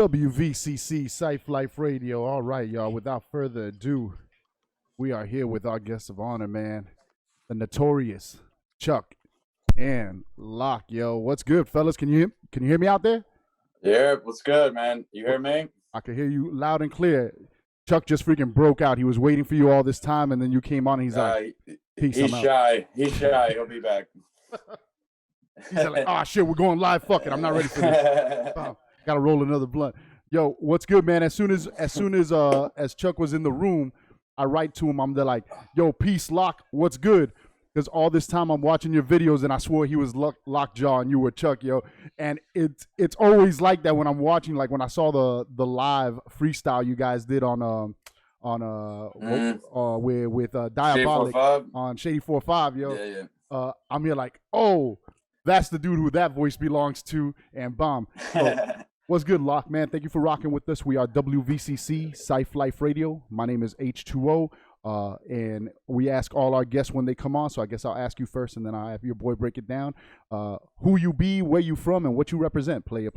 WVCC Life Radio. All right, y'all. Without further ado, we are here with our guest of honor, man, the notorious Chuck and Locke. Yo, what's good, fellas? Can you hear me out there? Yeah, what's good, man? You hear me? I can hear you loud and clear. Chuck just freaking broke out. He was waiting for you all this time, and then you came on. And he's like, "Peace." He's shy. He's shy. He'll be back. He's like, "Oh shit, we're going live. Fuck it, I'm not ready for this. Gotta roll another blunt." Yo, what's good, man? As soon as Chuck was in the room, I write to him. I'm there like, "Yo, peace, Locke. What's good?" Because all this time I'm watching your videos, and I swore he was Lockjaw and you were Chuck, yo. And it's always like that when I'm watching. Like when I saw the live freestyle you guys did on with Diabolic on Shady 45, yo. Yeah. I'm here like, oh, that's the dude who that voice belongs to, and bomb. So, what's good, Locke, man? Thank you for rocking with us. We are WVCC Life Radio. My name is H2O. And we ask all our guests when they come on, so I guess I'll ask you first, and then I'll have your boy break it down. Who you be, where you from, and what you represent, player.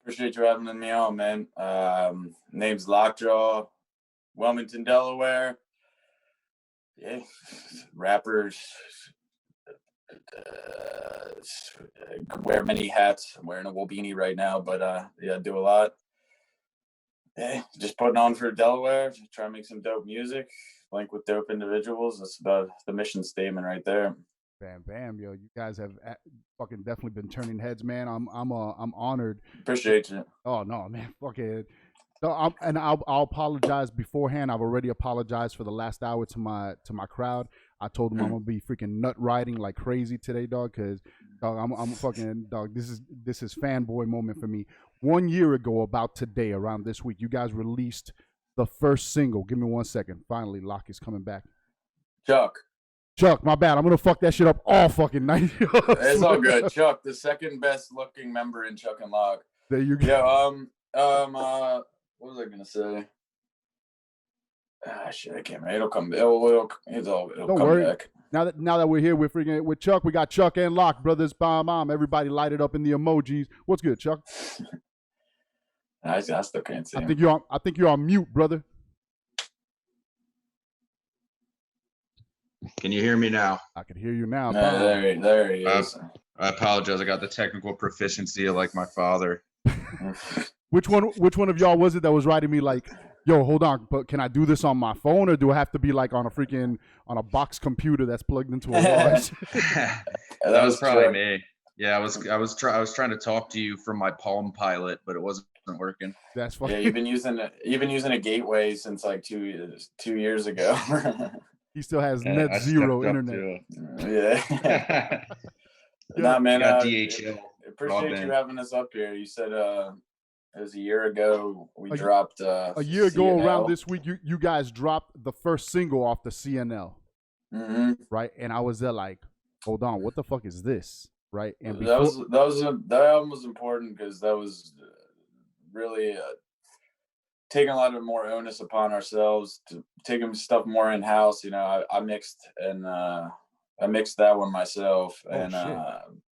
Appreciate you having me on, man. Name's Lockjaw, Wilmington, Delaware. Yeah, rappers. Wear many hats. I'm wearing a wool beanie right now, but yeah, do a lot. Yeah, just putting on for Delaware, try to make some dope music, link with dope individuals. That's about the mission statement right there. Bam, yo! You guys have fucking definitely been turning heads, man. I'm honored. Appreciate you. Oh no, man, fuck it. So I'll apologize beforehand. I've already apologized for the last hour to my crowd. I told them I'm gonna be freaking nut riding like crazy today, dog. Cause dog, I'm fucking dog. This is fanboy moment for me. 1 year ago, about today, around this week, you guys released the first single. Give me 1 second. Finally, Locke is coming back. Chuck, my bad. I'm gonna fuck that shit up all fucking night. It's all good. Chuck, the second best looking member in Chuck and Locke. There you go. Yeah. What was I gonna say? Shit, I can't remember. It'll come. It'll Don't come worry. back. Now that we're here with Chuck, we got Chuck and Locke, brothers. Bomb. Everybody lighted up in the emojis. What's good, Chuck? I still can't see. I think you're on mute, brother. Can you hear me now? I can hear you now. There he is. I apologize. I got the technical proficiency like my father. Which one of y'all was it that was writing me like, yo, hold on, but can I do this on my phone, or do I have to be like on a box computer that's plugged into a wall? That was probably me. Yeah, I was trying to talk to you from my Palm Pilot, but it wasn't working. That's funny. Yeah, you've been using a gateway since like 2 years ago. He still has net zero internet. Yeah. Nah, man. DHL. Appreciate you having us up here. You said it was a year ago we dropped a year ago CNL. Around this week. You guys dropped the first single off the CNL, right? And I was there like, hold on, what the fuck is this, right? And that album was important because that was really taking a lot of more onus upon ourselves to taking stuff more in house. You know, I mixed that one myself, and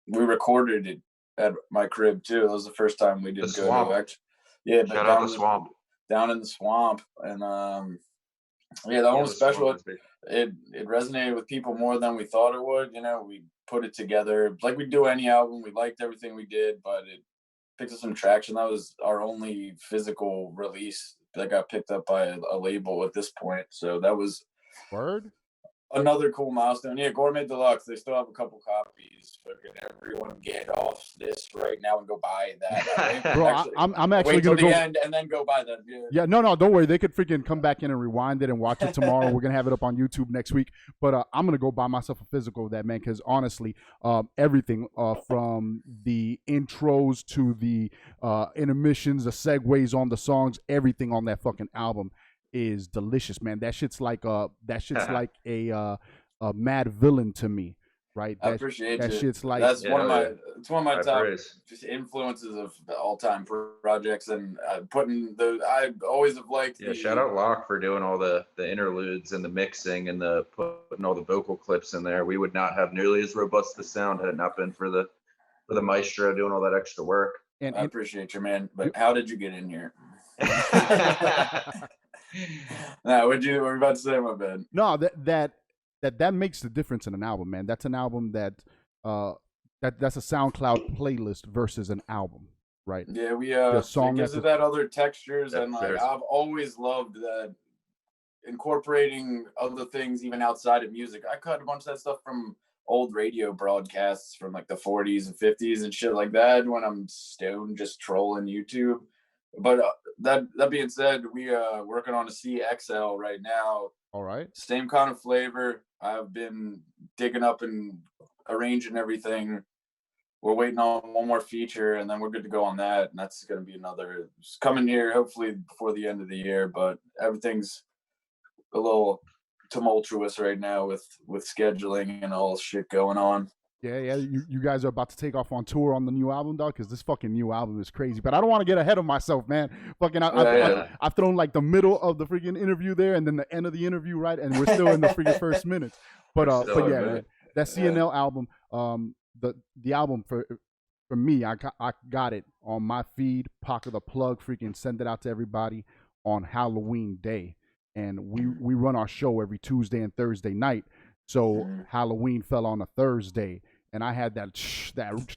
we recorded it at my crib too. It was the first time we did the swamp. Yeah, shout out the swamp. Down in the swamp, and yeah, that one was special. It resonated with people more than we thought it would. You know, we put it together like we do any album. We liked everything we did, but it picked up some traction. That was our only physical release that got picked up by a label at this point. So that was another cool milestone. Yeah, Gourmet Deluxe. They still have a couple copies. Fucking everyone get off this right now and go buy that. Bro, I'm actually wait till gonna the end and then go buy that. Yeah, no, don't worry. They could freaking come back in and rewind it and watch it tomorrow. We're gonna have it up on YouTube next week. But I'm gonna go buy myself a physical of that, man. Because honestly, everything from the intros to the intermissions, the segues on the songs, everything on that fucking album is delicious, man. That shit's like a mad villain to me, right? I appreciate that it. Shit's like it's one of my top just influences of the all-time projects, and I always have liked. Yeah, shout out Locke for doing all the interludes and the mixing and the putting all the vocal clips in there. We would not have nearly as robust the sound had it not been for the maestro doing all that extra work. And I appreciate you, man. But how did you get in here? No, what were you about to say, my bad? No, that makes the difference in an album, man. That's an album that's a SoundCloud playlist versus an album, right? Yeah, song it gives it that other textures, and like I've always loved that incorporating other things even outside of music. I cut a bunch of that stuff from old radio broadcasts from like the 40s and 50s and shit like that when I'm stoned just trolling YouTube. But that being said, we working on a CXL right now. All right. Same kind of flavor. I've been digging up and arranging everything. We're waiting on one more feature, and then we're good to go on that. And that's going to be another coming here, hopefully before the end of the year. But everything's a little tumultuous right now with scheduling and all shit going on. Yeah. You guys are about to take off on tour on the new album, dog, because this fucking new album is crazy. But I don't want to get ahead of myself, man. Fucking, I've thrown like the middle of the freaking interview there, and then the end of the interview, right? And we're still in the freaking first minutes. But yeah, man, that CNL album, the album for me, I got it on my feed. Pocket the plug, freaking send it out to everybody on Halloween Day, and we run our show every Tuesday and Thursday night. So Halloween fell on a Thursday, and I had that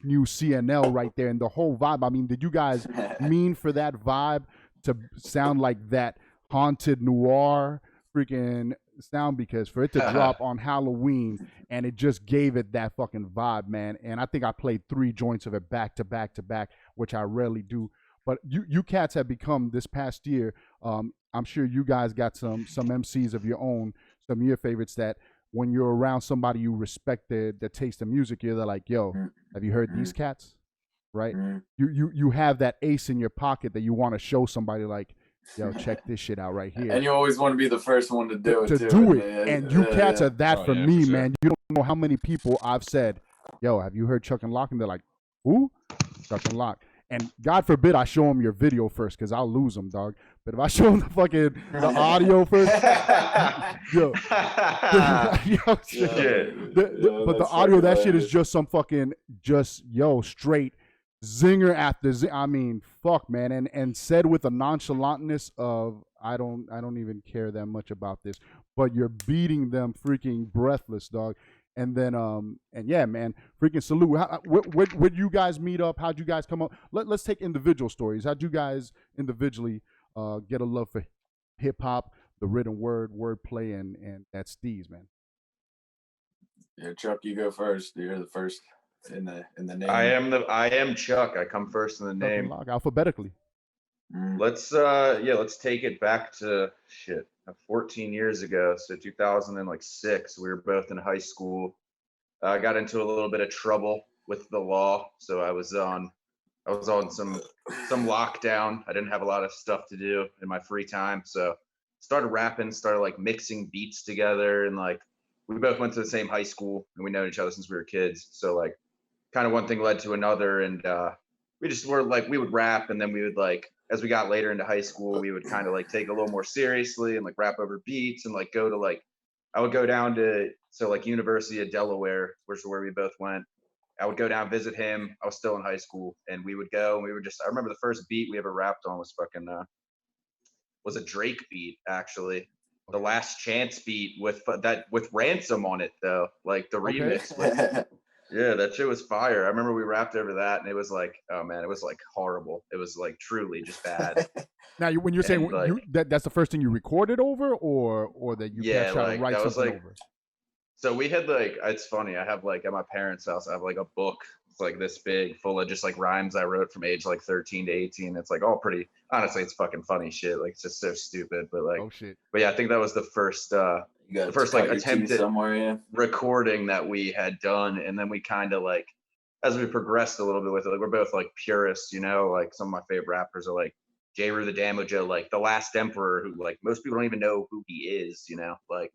new CNL right there, and the whole vibe. I mean, did you guys mean for that vibe to sound like that haunted noir freaking sound? Because for it to drop on Halloween, and it just gave it that fucking vibe, man. And I think I played 3 joints of it back to back to back, which I rarely do. But you cats have become this past year. I'm sure you guys got some MCs of your own, some of your favorites that, when you're around somebody you respect the taste of music, they're like, yo, have you heard these cats? Right? You have that ace in your pocket that you want to show somebody, like, yo, check this shit out right here. And you always want to be the first one to do it. And you cats are that for me, man. You don't know how many people I've said, yo, have you heard Chuck and Lock? And they're like, who? Chuck and Lock. And God forbid I show them your video first, because I'll lose them, dog. But if I show them the audio first, yo, but the audio, that shit is just some fucking straight zinger after I mean, fuck, man, and said with a nonchalantness of I don't even care that much about this, but you're beating them freaking breathless, dog. And then, and yeah, man, freaking salute. Where'd you guys meet up? How'd you guys come up? Let's take individual stories. How'd you guys individually get a love for hip hop, the written word, wordplay, and that steez, man? Yeah, Chuck, you go first. You're the first in the name. I am Chuck. I come first in the name. Alphabetically. Let's take it back to 14 years ago. So 2006, we were both in high school. I got into a little bit of trouble with the law, so I was on some lockdown. I didn't have a lot of stuff to do in my free time, so started rapping, started like mixing beats together, and like we both went to the same high school and we know each other since we were kids. So like kind of one thing led to another, and we would rap, and then we would like, as we got later into high school, we would kind of like take it a little more seriously and like rap over beats and like go to like, I would go down to University of Delaware, which is where we both went. I would go down, visit him. I was still in high school, and we would go, and I remember the first beat we ever rapped on was was a Drake beat, actually. The Last Chance beat with Ransom on it, though, like the remix. Yeah, that shit was fire. I remember we rapped over that, and it was like, oh man, it was like horrible. It was like truly just bad. Now, when you're saying that's the first thing you recorded over, or that you tried to write something over? So we had like, it's funny. I have like at my parents' house, I have like a book. It's like this big, full of just like rhymes I wrote from age like 13 to 18. It's like all pretty. Honestly, it's fucking funny shit. Like it's just so stupid, but like, oh shit. But yeah, I think that was the first like attempt at recording that we had done, and then we kind of like, as we progressed a little bit with it, like we're both like purists, you know. Like some of my favorite rappers are like J. Rue the Damajo, like The Last Emperor, who like most people don't even know who he is, you know. Like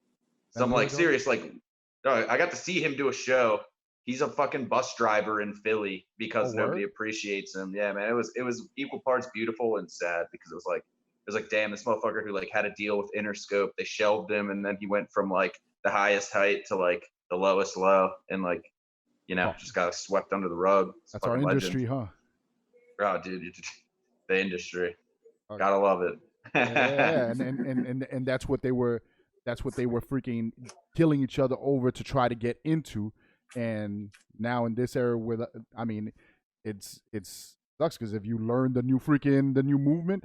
some like serious like. I got to see him do a show. He's a fucking bus driver in Philly because nobody appreciates him. Yeah, man, it was equal parts beautiful and sad, because it was like, damn, this motherfucker who like had a deal with Interscope, they shelved him, and then he went from like the highest height to like the lowest low, and like, you know, just got swept under the rug. That's our industry, huh? Oh, dude, the industry. Okay. Gotta love it. Yeah, and that's what they were freaking killing each other over to try to get into. And now in this era, I mean, it's sucks because if you learn the new movement,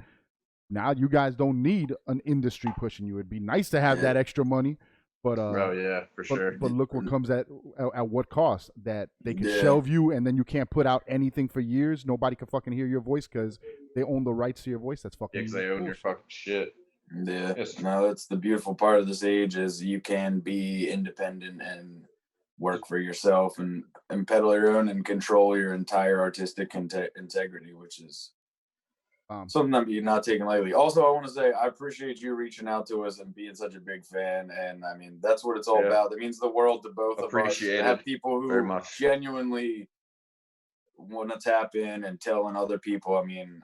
now you guys don't need an industry pushing you. It'd be nice to have that extra money, but oh yeah, for sure. But look what comes at what cost, that they can shelve you and then you can't put out anything for years. Nobody can fucking hear your voice because they own the rights to your voice. That's fucking. Because they own your fucking shit. Yeah, no, that's the beautiful part of this age is you can be independent and work for yourself and pedal your own and control your entire artistic integrity, which is something that you're not taking lightly. Also, I want to say I appreciate you reaching out to us and being such a big fan. And I mean, that's what it's all about. It means the world to both of us. To have people who genuinely want to tap in and telling other people. I mean,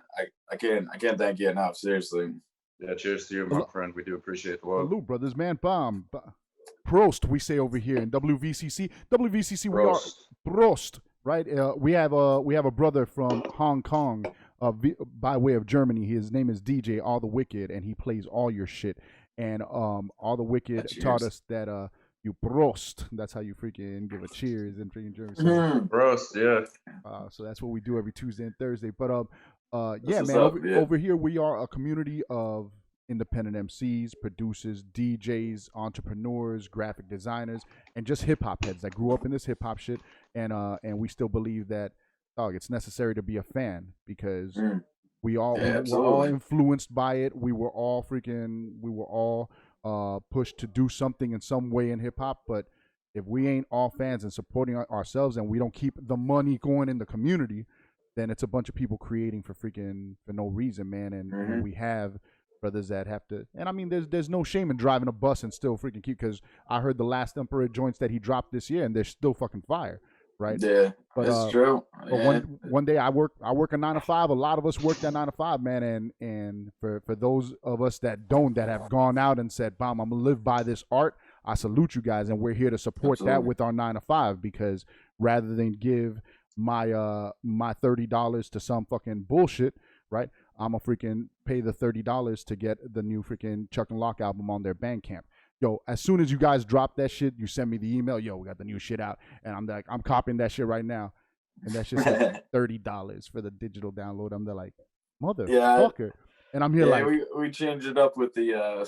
I can't thank you enough. Seriously. Yeah, cheers to you, my friend. We do appreciate the love. Salute, brothers, man. Prost, we say over here in WVCC. WVCC, we are Prost, right? We have a brother from Hong Kong, by way of Germany. His name is DJ All the Wicked, and he plays all your shit. And All the Wicked taught us that you Prost. That's how you freaking give a cheers in freaking German. So, Prost, yeah. So that's what we do every Tuesday and Thursday. But yeah, man, over here we are a community of independent MCs, producers, DJs, entrepreneurs, graphic designers, and just hip hop heads that grew up in this hip hop shit. And we still believe that, dog, it's necessary to be a fan because we're all influenced by it. We were all pushed to do something in some way in hip hop. But if we ain't all fans and supporting ourselves, and we don't keep the money going in the community, then it's a bunch of people creating for no reason, man. And we have brothers that have to, and I mean, there's no shame in driving a bus and still freaking keep, because I heard the last Emperor joints that he dropped this year and they're still fucking fire, right? Yeah, but that's true. But one day I work a 9 to 5. A lot of us work that 9 to 5, man. And for those of us that have gone out and said, "Bam, I'm gonna live by this art," I salute you guys, and we're here to support that with our 9 to 5, because rather than give my $30 to some fucking bullshit, right? I'm gonna freaking pay the $30 to get the new freaking Chuck and Lock album on their Bandcamp. Yo, as soon as you guys drop that shit, you send me the email. Yo, we got the new shit out, and I'm like, I'm copying that shit right now, and that's just like $30 for the digital download. I'm there like, motherfucker, and I'm here like, we changed it up with the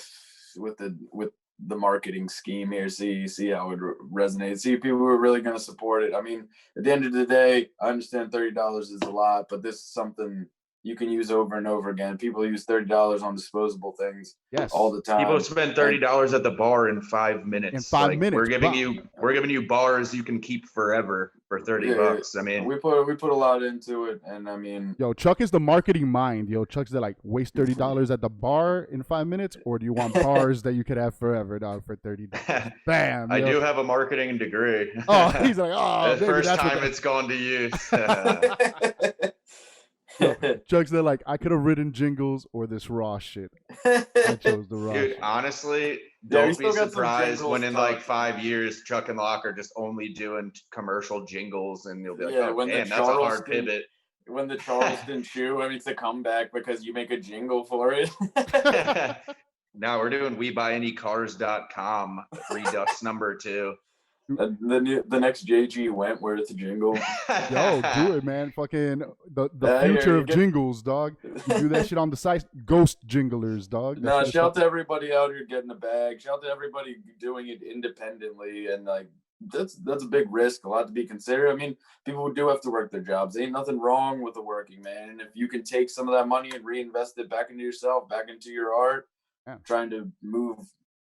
marketing scheme here. See how it resonates. See if people who are really going to support it. I mean, at the end of the day, I understand $30 is a lot, but this is something you can use over and over again. People use $30 on disposable things all the time. People spend $30 at the bar in 5 minutes. In 5 minutes, we're giving you bars you can keep forever for $30. I mean, we put a lot into it, and I mean, yo, Chuck is the marketing mind. Yo, Chuck's there like, waste $30 at the bar in 5 minutes, or do you want bars that you could have forever, dog, for $30? Bam. I do have a marketing degree. Oh, he's like, oh, the first time it's gone to use. Chuck's there like, I could have written jingles or this raw shit. I chose the raw. Dude, honestly, don't be surprised when in like 5 years Chuck and Lock are just only doing commercial jingles, and you'll be like, oh man, that's a hard pivot. When the Charleston Chew makes a comeback because you make a jingle for it. Now we're doing WeBuyAnyCars.com Redux number 2. The next JG Wentworth jingle. Yo, do it, man. Fucking the future of jingles, dog. You do that shit on the site. Ghost jinglers, dog. No, shout to everybody out here getting a bag. Shout to everybody doing it independently, and like that's a big risk, a lot to be considered. I mean, people do have to work their jobs. Ain't nothing wrong with the working, man. And if you can take some of that money and reinvest it back into yourself, back into your art, trying to move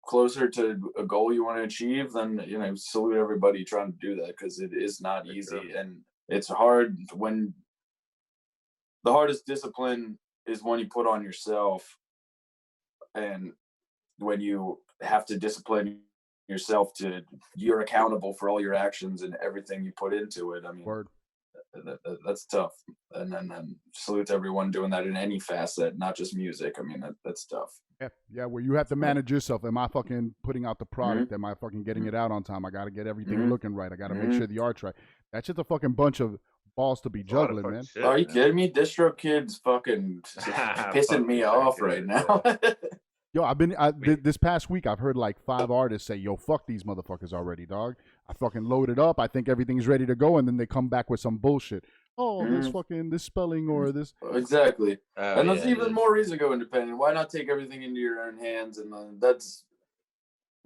closer to a goal you want to achieve, then salute everybody trying to do that, because it is not easy and it's hard. When the hardest discipline is when you put on yourself, and when you have to discipline yourself you're accountable for all your actions and everything you put into it. I mean, that's tough. And then salute to everyone doing that in any facet, not just music. I mean, that's tough. Yeah, where you have to manage yourself. Am I fucking putting out the product? Am I fucking getting it out on time? I got to get everything looking right. I got to make sure the art's right. That's just a fucking bunch of balls to be juggling, man. Shit, Are you kidding me? Distro Kid's fucking pissing me off right now. Yo, this past week, I've heard like 5 artists say, yo, fuck these motherfuckers already, dog. I fucking loaded up. I think everything's ready to go. And then they come back with some bullshit. Oh, this spelling or this. Exactly. And there's even more reason to go independent. Why not take everything into your own hands? And that's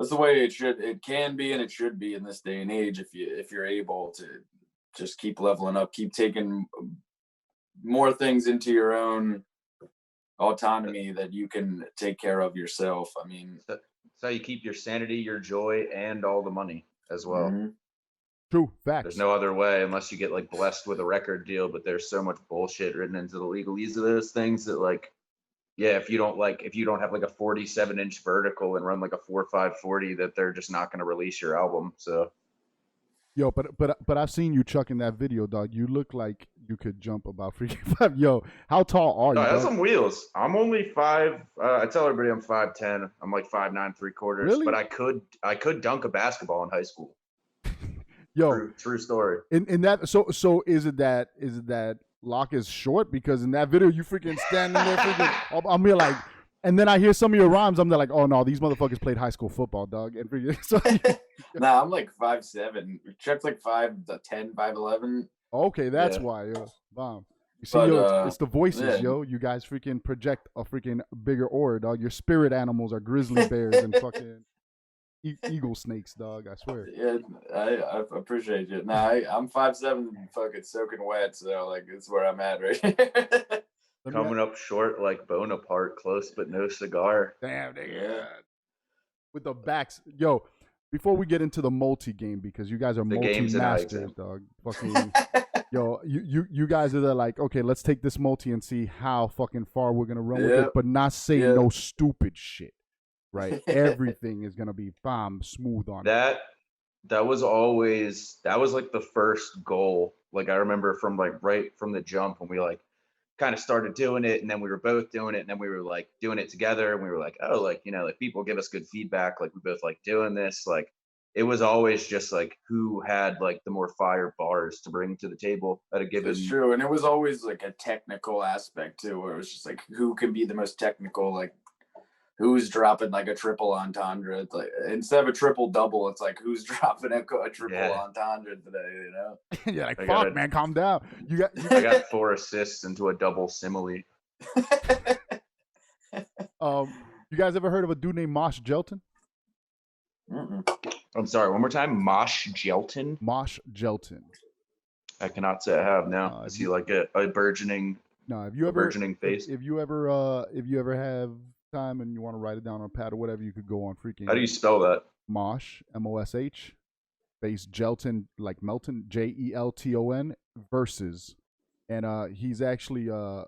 the way it can be, and it should be in this day and age. If you're able to just keep leveling up, keep taking more things into your own autonomy that you can take care of yourself. I mean, that's how you keep your sanity, your joy, and all the money as well. True facts. There's no other way unless you get like blessed with a record deal, but there's so much bullshit written into the legalese of those things that like, yeah, if you don't have like a 47-inch vertical and run like a 4.5/40, that they're just not going to release your album. So yo, but I've seen you, Chuck, in that video, dog. You look like you could jump about freaking 5. Yo, how tall are you? I have some wheels. I'm only 5. I tell everybody I'm 5'10". I'm like 5'9" 3/4. Really? But I could dunk a basketball in high school. Yo, true story. In that, so is it that Locke is short? Because in that video you freaking standing there freaking. I'm here like, and then I hear some of your rhymes. I'm there like, oh no, these motherfuckers played high school football, dog. And freaking, so, nah, I'm like 5'7". Chuck's like 5'10", 5'11". Okay, that's why. Yo, bomb. You see, it's the voices, yo. You guys freaking project a freaking bigger aura, dog. Your spirit animals are grizzly bears and fucking eagle snakes, dog. I swear. Yeah, I appreciate you. Nah, I'm 5'7", fucking soaking wet. So like, it's where I'm at right here. Coming up short like Bonaparte, close but no cigar. Damn, nigga. With the backs, yo. Before we get into the multi game, because you guys are multi-masters, dog. Fucking, yo, you guys are there like, okay, let's take this multi and see how fucking far we're gonna run with it, but not say no stupid shit, right? Everything is gonna be smooth on it. That was like the first goal. Like I remember from like right from the jump when we like kind of started doing it, and then we were both doing it, and then we were like doing it together, and we were like, oh, like, you know, like people give us good feedback, like we both like doing this. Like it was always just like who had like the more fire bars to bring to the table at a given. It's true, and it was always like a technical aspect too, where it was just like who can be the most technical, like who's dropping like a triple entendre. It's like instead of a triple double, it's like who's dropping a triple entendre today, you know? Yeah, like fuck, man, calm down. I got 4 assists into a double simile. You guys ever heard of a dude named Mosh Gelton? I'm sorry, one more time. Mosh Gelton. Mosh Gelton. I cannot say I have now. Is he like a burgeoning? No, have you ever burgeoning face? If you ever have time and you want to write it down on a pad or whatever, you could go on freaking. How do you spell that? Mosh, MOSH, space Gelton, like Melton, JELTON, versus, and he's actually a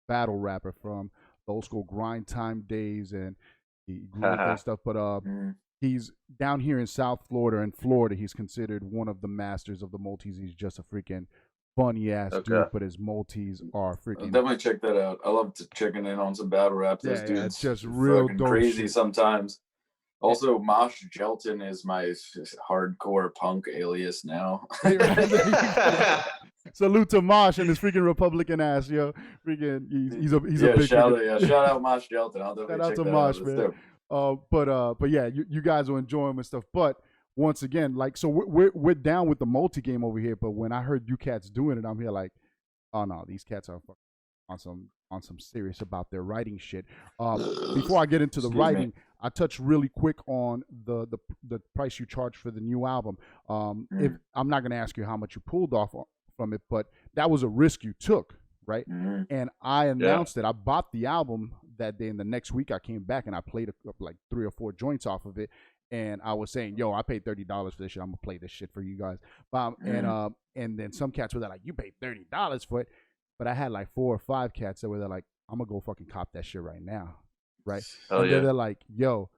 battle rapper from the old school grind time days, and he grew up and stuff. But he's down here in South Florida. In Florida, he's considered one of the masters of the multis. He's just a freaking funny ass dude, but his multis are freaking. I'll definitely check that out. I love checking in on some battle rap. Those dudes, it's just real dope crazy shit. Sometimes. Also, Mosh Gelton is my hardcore punk alias now. Salute to Mosh and his freaking Republican ass, yo. Freaking, he's a big shout out Mosh Gelton. I'll definitely shout out to Mosh, man. But yeah, you guys will enjoy him and stuff. But once again, like, so we're down with the multi game over here. But when I heard you cats doing it, I'm here like, oh no, these cats are on some serious about their writing shit. Before I get into the writing, I touch really quick on the price you charge for the new album. If I'm not gonna ask you how much you pulled off from it, but that was a risk you took, right? And I announced it. I bought the album that day, and the next week I came back and I played like 3 or 4 joints off of it. And I was saying, yo, I paid $30 for this shit. I'm gonna play this shit for you guys. And then some cats were there like, you paid $30 for it. But I had like 4 or 5 cats that were there like, I'm gonna go fucking cop that shit right now, right? And they're like, yo,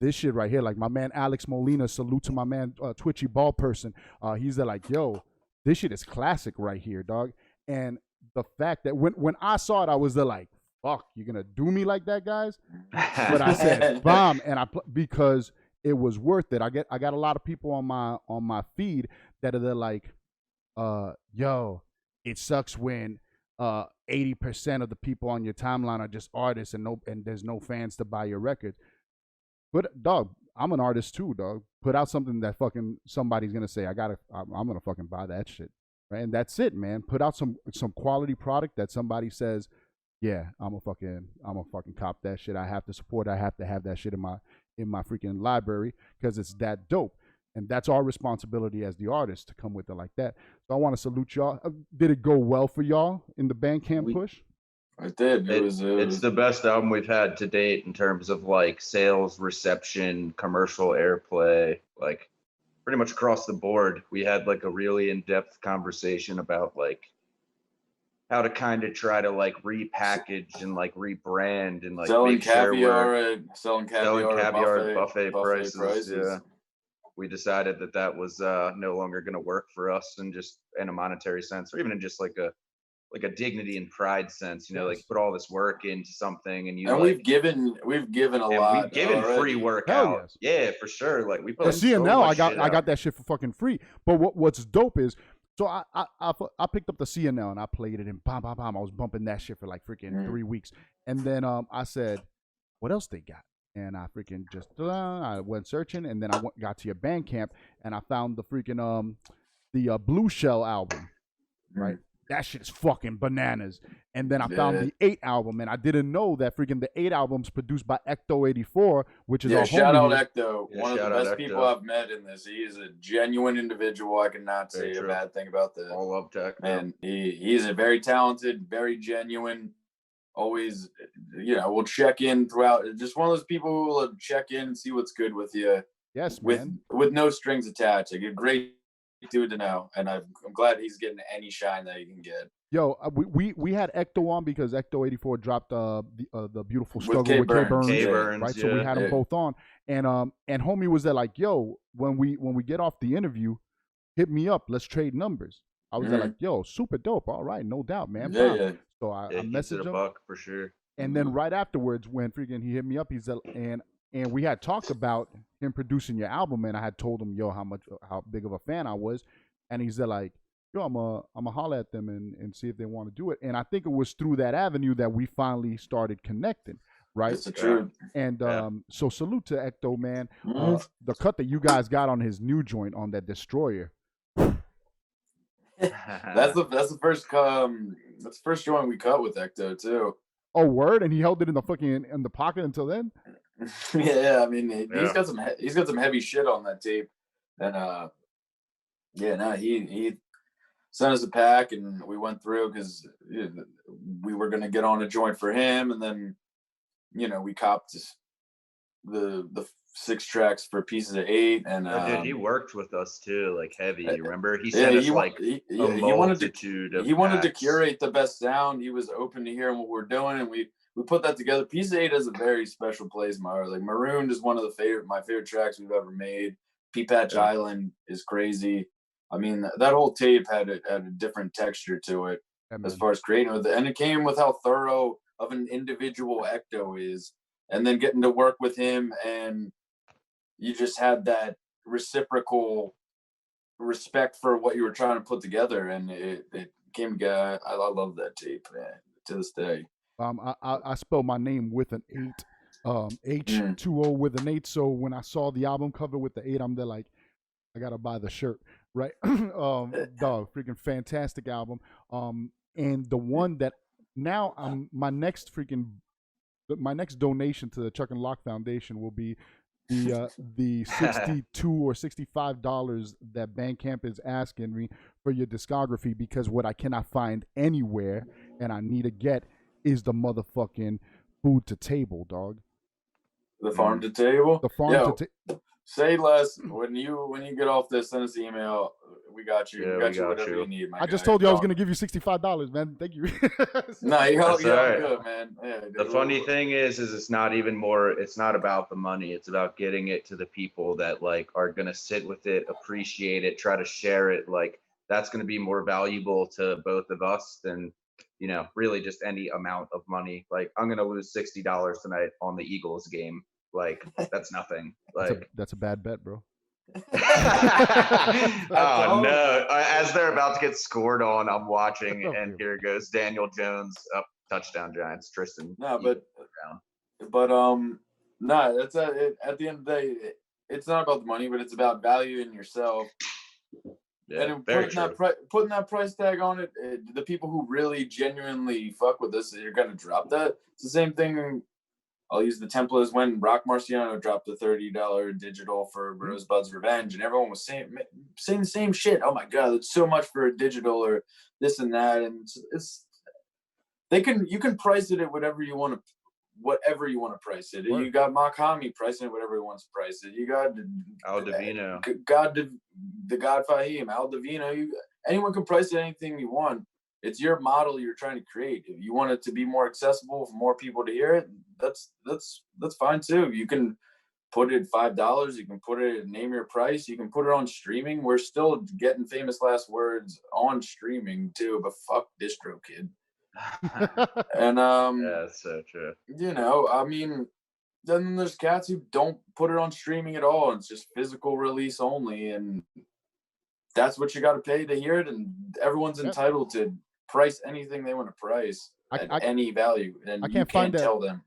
this shit right here, like my man Alex Molina, salute to my man Twitchy Ball Person. He's there like, yo, this shit is classic right here, dog. And the fact that when I saw it, I was there like, fuck, you're gonna do me like that, guys? But I said, bomb, and because it was worth it. I got a lot of people on my feed that are there like, yo, it sucks when 80% of the people on your timeline are just artists and there's no fans to buy your record. But dog, I'm an artist too, dog. Put out something that fucking somebody's gonna say, I'm gonna fucking buy that shit. Right? And that's it, man. Put out some quality product that somebody says, yeah, I'm a fucking cop that shit. I have to support. I have to have that shit in my freaking library because it's that dope. And that's our responsibility as the artist to come with it like that. So I want to salute y'all. Did it go well for y'all in the Bandcamp push? It did. It's the best album we've had to date in terms of like sales, reception, commercial airplay, like pretty much across the board. We had like a really in-depth conversation about like how to kind of try to like repackage and like rebrand and like selling make sure caviar selling caviar at buffet prices. Yeah. We decided that was no longer going to work for us, and just in a monetary sense, or even in just like a dignity and pride sense, you know, like put all this work into something, and we've given a lot. We've given already. Free work out. Yes. Yeah, for sure. Like we put the CNL. So I got that shit for fucking free. But what's dope is, so I picked up the CNL and I played it and bam. I was bumping that shit for like freaking 3 weeks, and then I said, what else they got? And I freaking just I went searching, and then I got to your Bandcamp, and I found the freaking the Blue Shell album, right? That shit is fucking bananas. And then I found the 8 album, and I didn't know that freaking the 8 albums produced by Ecto84, which is shout out Ecto, one of the best people I've met in this. He is a genuine individual. I cannot say a bad thing about that. All love tech, and he's a very talented, very genuine. Always, you know, we'll check in throughout. Just one of those people who will check in and see what's good with you. Yes, with no strings attached. Like a great dude to know, and I'm glad he's getting any shine that he can get. Yo, we had Ecto on because Ecto84 dropped the beautiful struggle with K Burns, right? So we had them both on, and homie was there like, yo, when we get off the interview, hit me up, let's trade numbers. I was there like, yo, super dope. All right, no doubt, man. So I messaged him for sure. And then right afterwards, when freaking he hit me up, he said, and we had talked about him producing your album, and I had told him, yo, how big of a fan I was, and he said like, yo, I'm a holler at them and see if they want to do it. And I think it was through that avenue that we finally started connecting, right? That's the truth. And so salute to Ecto, man. The cut that you guys got on his new joint on that Destroyer. that's the first joint we cut with Ecto too. Oh, word! And he held it in the pocket until then. Yeah, I mean he's got some heavy shit on that tape, and he sent us a pack and we went through because we were gonna get on a joint for him, and then we copped the 6 tracks for pieces of 8, and dude, he worked with us too, like heavy. You remember? He sent us he wanted to curate the best sound. He was open to hearing what we're doing, and we put that together. Piece of 8 has a very special place in my heart. Like Marooned is one of my favorite tracks we've ever made. Pea Patch Island is crazy. I mean, that whole tape had a different texture to it as far as creating it, and it came with how thorough of an individual Ecto is, and then getting to work with him, and you just had that reciprocal respect for what you were trying to put together, and it came together. I love that tape, man, to this day. I spell my name with an 8, H2O with an 8. So when I saw the album cover with the 8, I'm there like, I gotta buy the shirt, right? Dog, freaking fantastic album. And the one that now my next donation to the Chuck and Lock Foundation will be the $62 or $65 that Bandcamp is asking me for your discography, because what I cannot find anywhere and I need to get is the motherfucking food to table, dog. The farm to table? The farm to table. Say less. When you get off this, send us an email. We got you. We got you whatever you need, I just told you I was going to give you $65, man. Thank you. No, you're all good, man. Yeah, the funny thing is it's not even more, it's not about the money. It's about getting it to the people that like are going to sit with it, appreciate it, try to share it. Like that's going to be more valuable to both of us than, really just any amount of money. Like I'm going to lose $60 tonight on the Eagles game. Like that's nothing. Like that's a bad bet, bro. Oh no! As they're about to get scored on, I'm watching, and here goes Daniel Jones up, touchdown Giants. Tristan. No, but no, it's at the end of the day, it's not about the money, but it's about valuing yourself. Yeah, and putting that price tag on it, the people who really genuinely fuck with this, you're gonna drop that. It's the same thing. I'll use the template as when Rock Marciano dropped a $30 digital for Rosebud's Revenge, and everyone was saying the same shit. Oh my god, it's so much for a digital or this and that, and you can price it at whatever you want to price it. You got Makami pricing it whatever he wants to price it. You got Al Divino, the God Fahim, Al Divino. Anyone can price it anything you want. It's your model you're trying to create. If you want it to be more accessible for more people to hear it, that's fine too. You can put it at $5. You can put it, name your price. You can put it on streaming. We're still getting Famous Last Words on streaming too, but fuck DistroKid. And yeah, that's so true. You know, I mean, then there's cats who don't put it on streaming at all. It's just physical release only, and that's what you got to pay to hear it. And everyone's entitled to price anything they want to price at any value, and you can't tell them.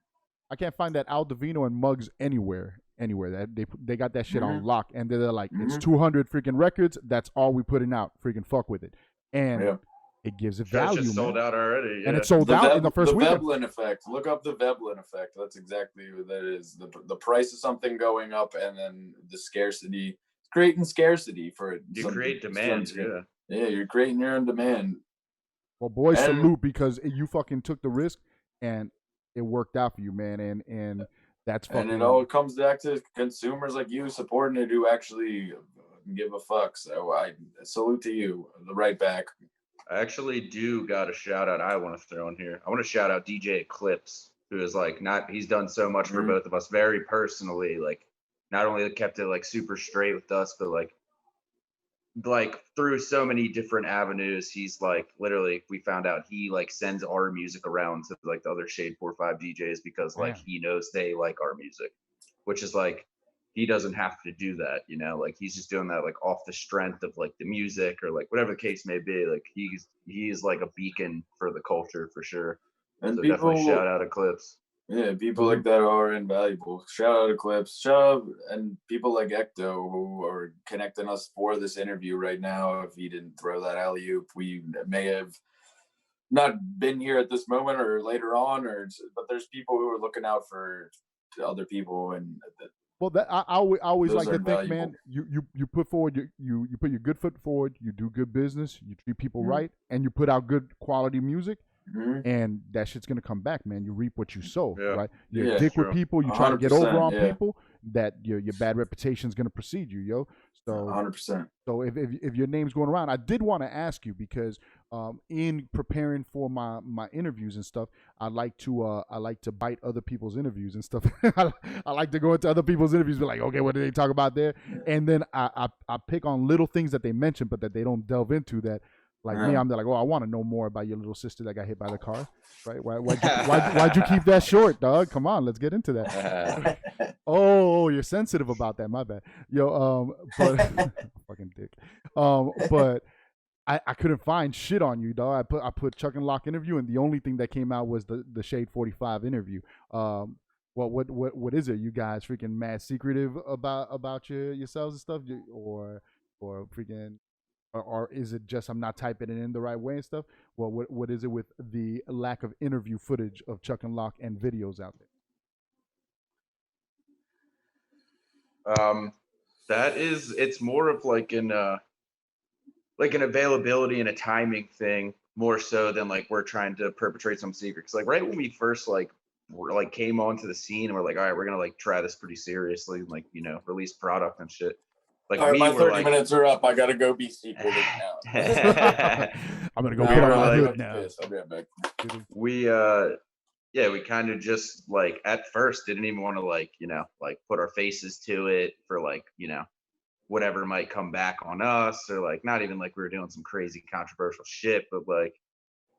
I can't find that Al Divino and Muggs anywhere. That they got that shit on lock, and they're like, it's 200 freaking records. That's all we putting out. Freaking fuck with it, and it gives it value. It's just sold out already, and it's sold out in the first week. The Veblen effect. Look up the Veblen effect. That's exactly what that is. The price of something going up, and then the scarcity, creating scarcity for it. You create demand. Yeah, you're creating your own demand. Well, boys, salute, because you fucking took the risk and it worked out for you, man. And that's fucking. And it all comes back to consumers like you supporting it who actually give a fuck. So I salute to you. Right back. I actually do got a shout out I want to throw in here. I want to shout out DJ Eclipse, who is like he's done so much for both of us very personally. Like, not only kept it like super straight with us, but like through so many different avenues. He's like, literally, we found out he like sends our music around to like the other Shade 4-5 DJs because like he knows they like our music, which is like, he doesn't have to do that, you know, like he's just doing that like off the strength of like the music or like whatever the case may be. Like he's like a beacon for the culture for sure. And so definitely shout out Eclipse. Yeah, people like that are invaluable. Shout out Eclipse. Shout out, and people like Ecto who are connecting us for this interview right now. If he didn't throw that alley-oop, we may have not been here at this moment or later on. But there's people who are looking out for other people, and well, that I always like to think, man. You put forward you put your good foot forward. You do good business. You treat people right, and you put out good quality music. And that shit's gonna come back, man. You reap what you sow, right? You're a dick with people. You try to get over on people. That your bad reputation's gonna precede you, yo. So 100%. So if your name's going around, I did want to ask you because in preparing for my interviews and stuff, I like to bite other people's interviews and stuff. I like to go into other people's interviews, be like, okay, what did they talk about there? And then I pick on little things that they mention, but that they don't delve into that. Like me, I'm like, oh, I want to know more about your little sister that got hit by the car, right? Why'd you keep that short, dog? Come on, let's get into that. Oh, you're sensitive about that. My bad, yo. But fucking dick. But I couldn't find shit on you, dog. I put Chuck and Lock interview, and the only thing that came out was the Shade 45 interview. What is it? You guys freaking mad secretive about yourselves and stuff, or freaking. Or is it just I'm not typing it in the right way and stuff? Well, what is it with the lack of interview footage of Chuck and Lock and videos out there? It's more of like an availability and a timing thing more so than like we're trying to perpetrate some secret. Because like right when we first came onto the scene, and we're like, all right, we're gonna like try this pretty seriously, and like, you know, release product and shit. Like, all right, my 30 minutes are up. I gotta go be secretive now. I'm gonna go put on my hood now. I'll be right back. We kind of just like at first didn't even want to like, you know, like put our faces to it for like, you know, whatever might come back on us, or like not even like we were doing some crazy controversial shit, but like,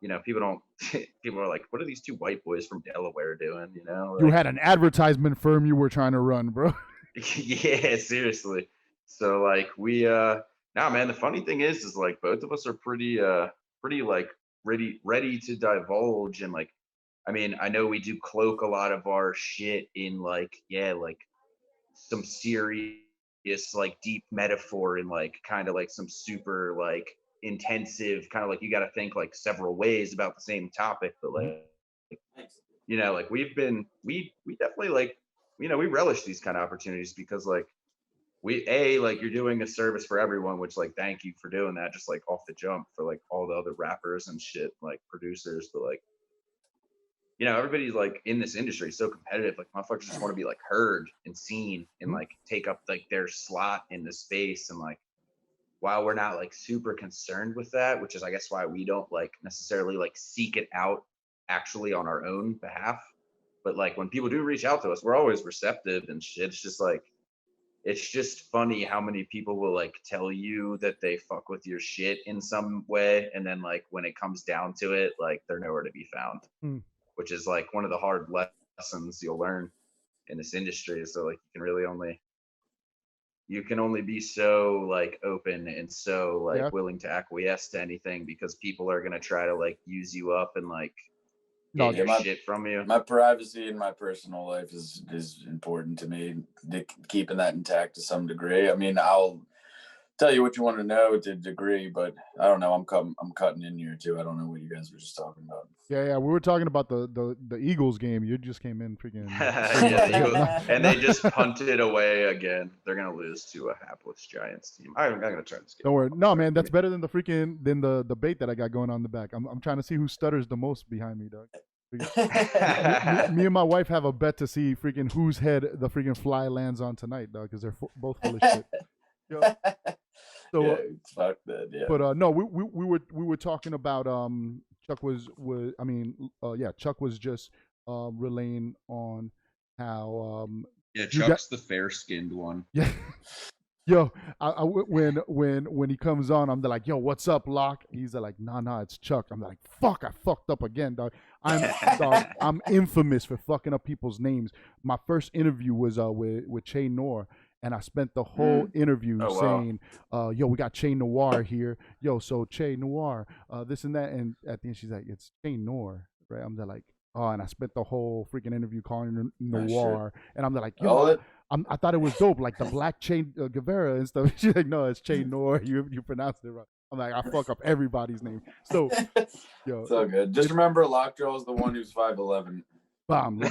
you know, people are like, what are these two white boys from Delaware doing? You know, like, you had an advertisement firm you were trying to run, bro. Yeah, seriously. So like we nah, man, the funny thing is like both of us are pretty like ready to divulge. And like, I mean, I know we do cloak a lot of our shit in like, yeah, like some serious like deep metaphor and like kind of like some super like intensive kind of like you got to think like several ways about the same topic. But like, you know, like we definitely like, you know, we relish these kind of opportunities because like like you're doing a service for everyone, which like thank you for doing that just like off the jump for like all the other rappers and shit, like producers. But like, you know, everybody's like in this industry so competitive, like motherfuckers just want to be like heard and seen and like take up like their slot in the space. And like while we're not like super concerned with that, which is I guess why we don't like necessarily like seek it out actually on our own behalf, but like when people do reach out to us, we're always receptive and shit. It's just like, it's just funny how many people will like tell you that they fuck with your shit in some way, and then like when it comes down to it, like they're nowhere to be found, which is like one of the hard lessons you'll learn in this industry. So like you can only be so like open and so like willing to acquiesce to anything, because people are gonna try to like use you up and like get shit from you. My privacy in my personal life is important to me. Keeping that intact to some degree. I mean, I'll tell you what you want to know to a degree, but I don't know. I'm cutting in here too. I don't know what you guys were just talking about. Yeah. We were talking about the Eagles game. You just came in freaking. And they just punted away again. They're gonna lose to a hapless Giants team. I'm gonna try this game. Don't worry. No, man, that's better than the debate that I got going on in the back. I'm trying to see who stutters the most behind me, dog. me and my wife have a bet to see freaking whose head the freaking fly lands on tonight, dog, because they're both full of shit. Yo. So, fuck that, yeah. But no, we were talking about Chuck Chuck was just relaying on how Chuck's the fair-skinned one. Yeah. Yo, when he comes on, I'm like, yo, what's up, Locke? He's like, nah, it's Chuck. I'm like, fuck, I fucked up again, dog. I'm infamous for fucking up people's names. My first interview was with Che Noir, and I spent the whole interview saying, yo, we got Che Noir here. Yo, so Che Noir, this and that. And at the end, she's like, it's Che Noir, right? I'm there like, oh, and I spent the whole freaking interview calling her Noir. And I'm there like, yo, I thought it was dope, like the Black Che Guevara and stuff. She's like, no, it's Che Noir. You pronounced it wrong. I'm like, I fuck up everybody's name. So, yo, it's all good. Just remember, Lockjaw is the one who's 5'11". Bomb.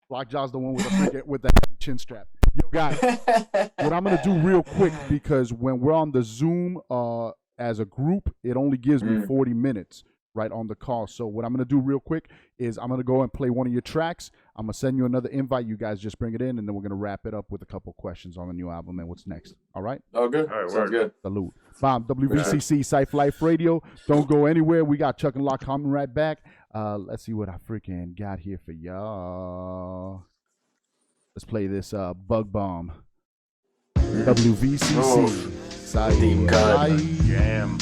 Lockjaw's the one with the heavy chin strap. Yo, guys, what I'm gonna do real quick, because when we're on the Zoom as a group, it only gives me 40 minutes. Right on the call. So what I'm going to do real quick is I'm going to go and play one of your tracks. I'm going to send you another invite. You guys just bring it in, and then we're going to wrap it up with a couple questions on the new album and what's next. All right? Oh, good. All right, sounds good. Salute. Bomb. WVCC Cypher Life Radio. Don't go anywhere. We got Chuck and Locke coming right back. Let's see what I freaking got here for y'all. Let's play this Bug Bomb. WVCC Cypher Life. Jam.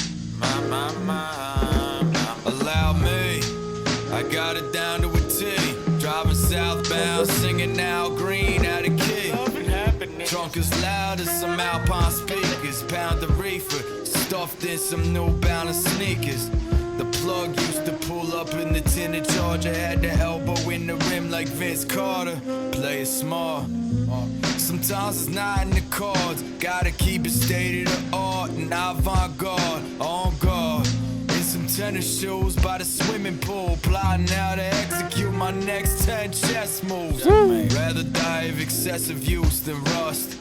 Allow me, I got it down to a T. Driving southbound, singing Al Green out of key. Trunk as loud as some Alpine speakers. Pound of reefer, stuffed in some New Balance sneakers. The plug used to pull up in the tinted Charger. Had the elbow in the rim like Vince Carter. Play it smart. Sometimes it's not in the cards. Gotta keep it state of the art and avant-garde. On guard. Some tennis shoes by the swimming pool, plotting how to execute my next 10 chess moves. Rather die of excessive use than rust,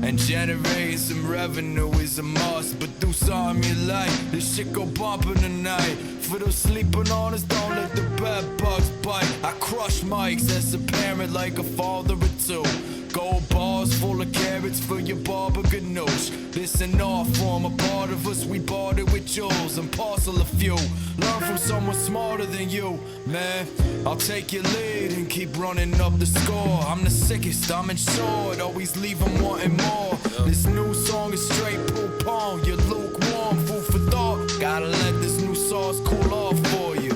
and generating some revenue is a must. But do something you like, this shit go bumping tonight. For those sleeping on us, don't let the bed bugs bite. I crush mics as a parent like a father or two. Gold bars full of carrots for your barber ganoush. This an art form, a part of us, we bought it with jewels and parcel of fuel. Learn from someone smarter than you, man. I'll take your lead and keep running up the score. I'm the sickest, I'm insured, always leave them wanting more. This new song is straight poop on, you're lukewarm, food for thought. Gotta let this new sauce cool off for you.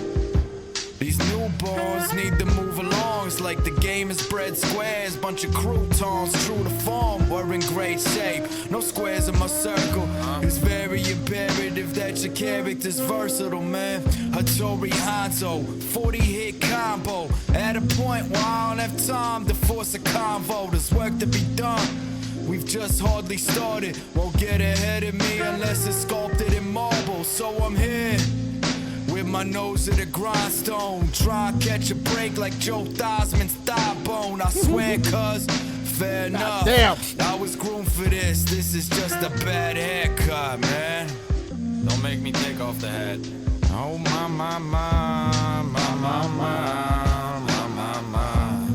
These new newborns need to move along. It's like the game is bread squares, bunch of croutons, true to form. We're in great shape, no squares in my circle. It's very imperative that your character's versatile, man. Hattori Hanzo, 40-hit combo. At a point where I don't have time to force a convo. There's work to be done. We've just hardly started. Won't get ahead of me unless it's sculpted in marble. So I'm here with my nose at the grindstone, try to catch a break like Joe Theismann's thigh bone. I swear, cuz, fair enough. Damn. I was groomed for this. This is just a bad haircut, man. Don't make me take off the hat. Oh my, my, my, my, my, my, my, my, my.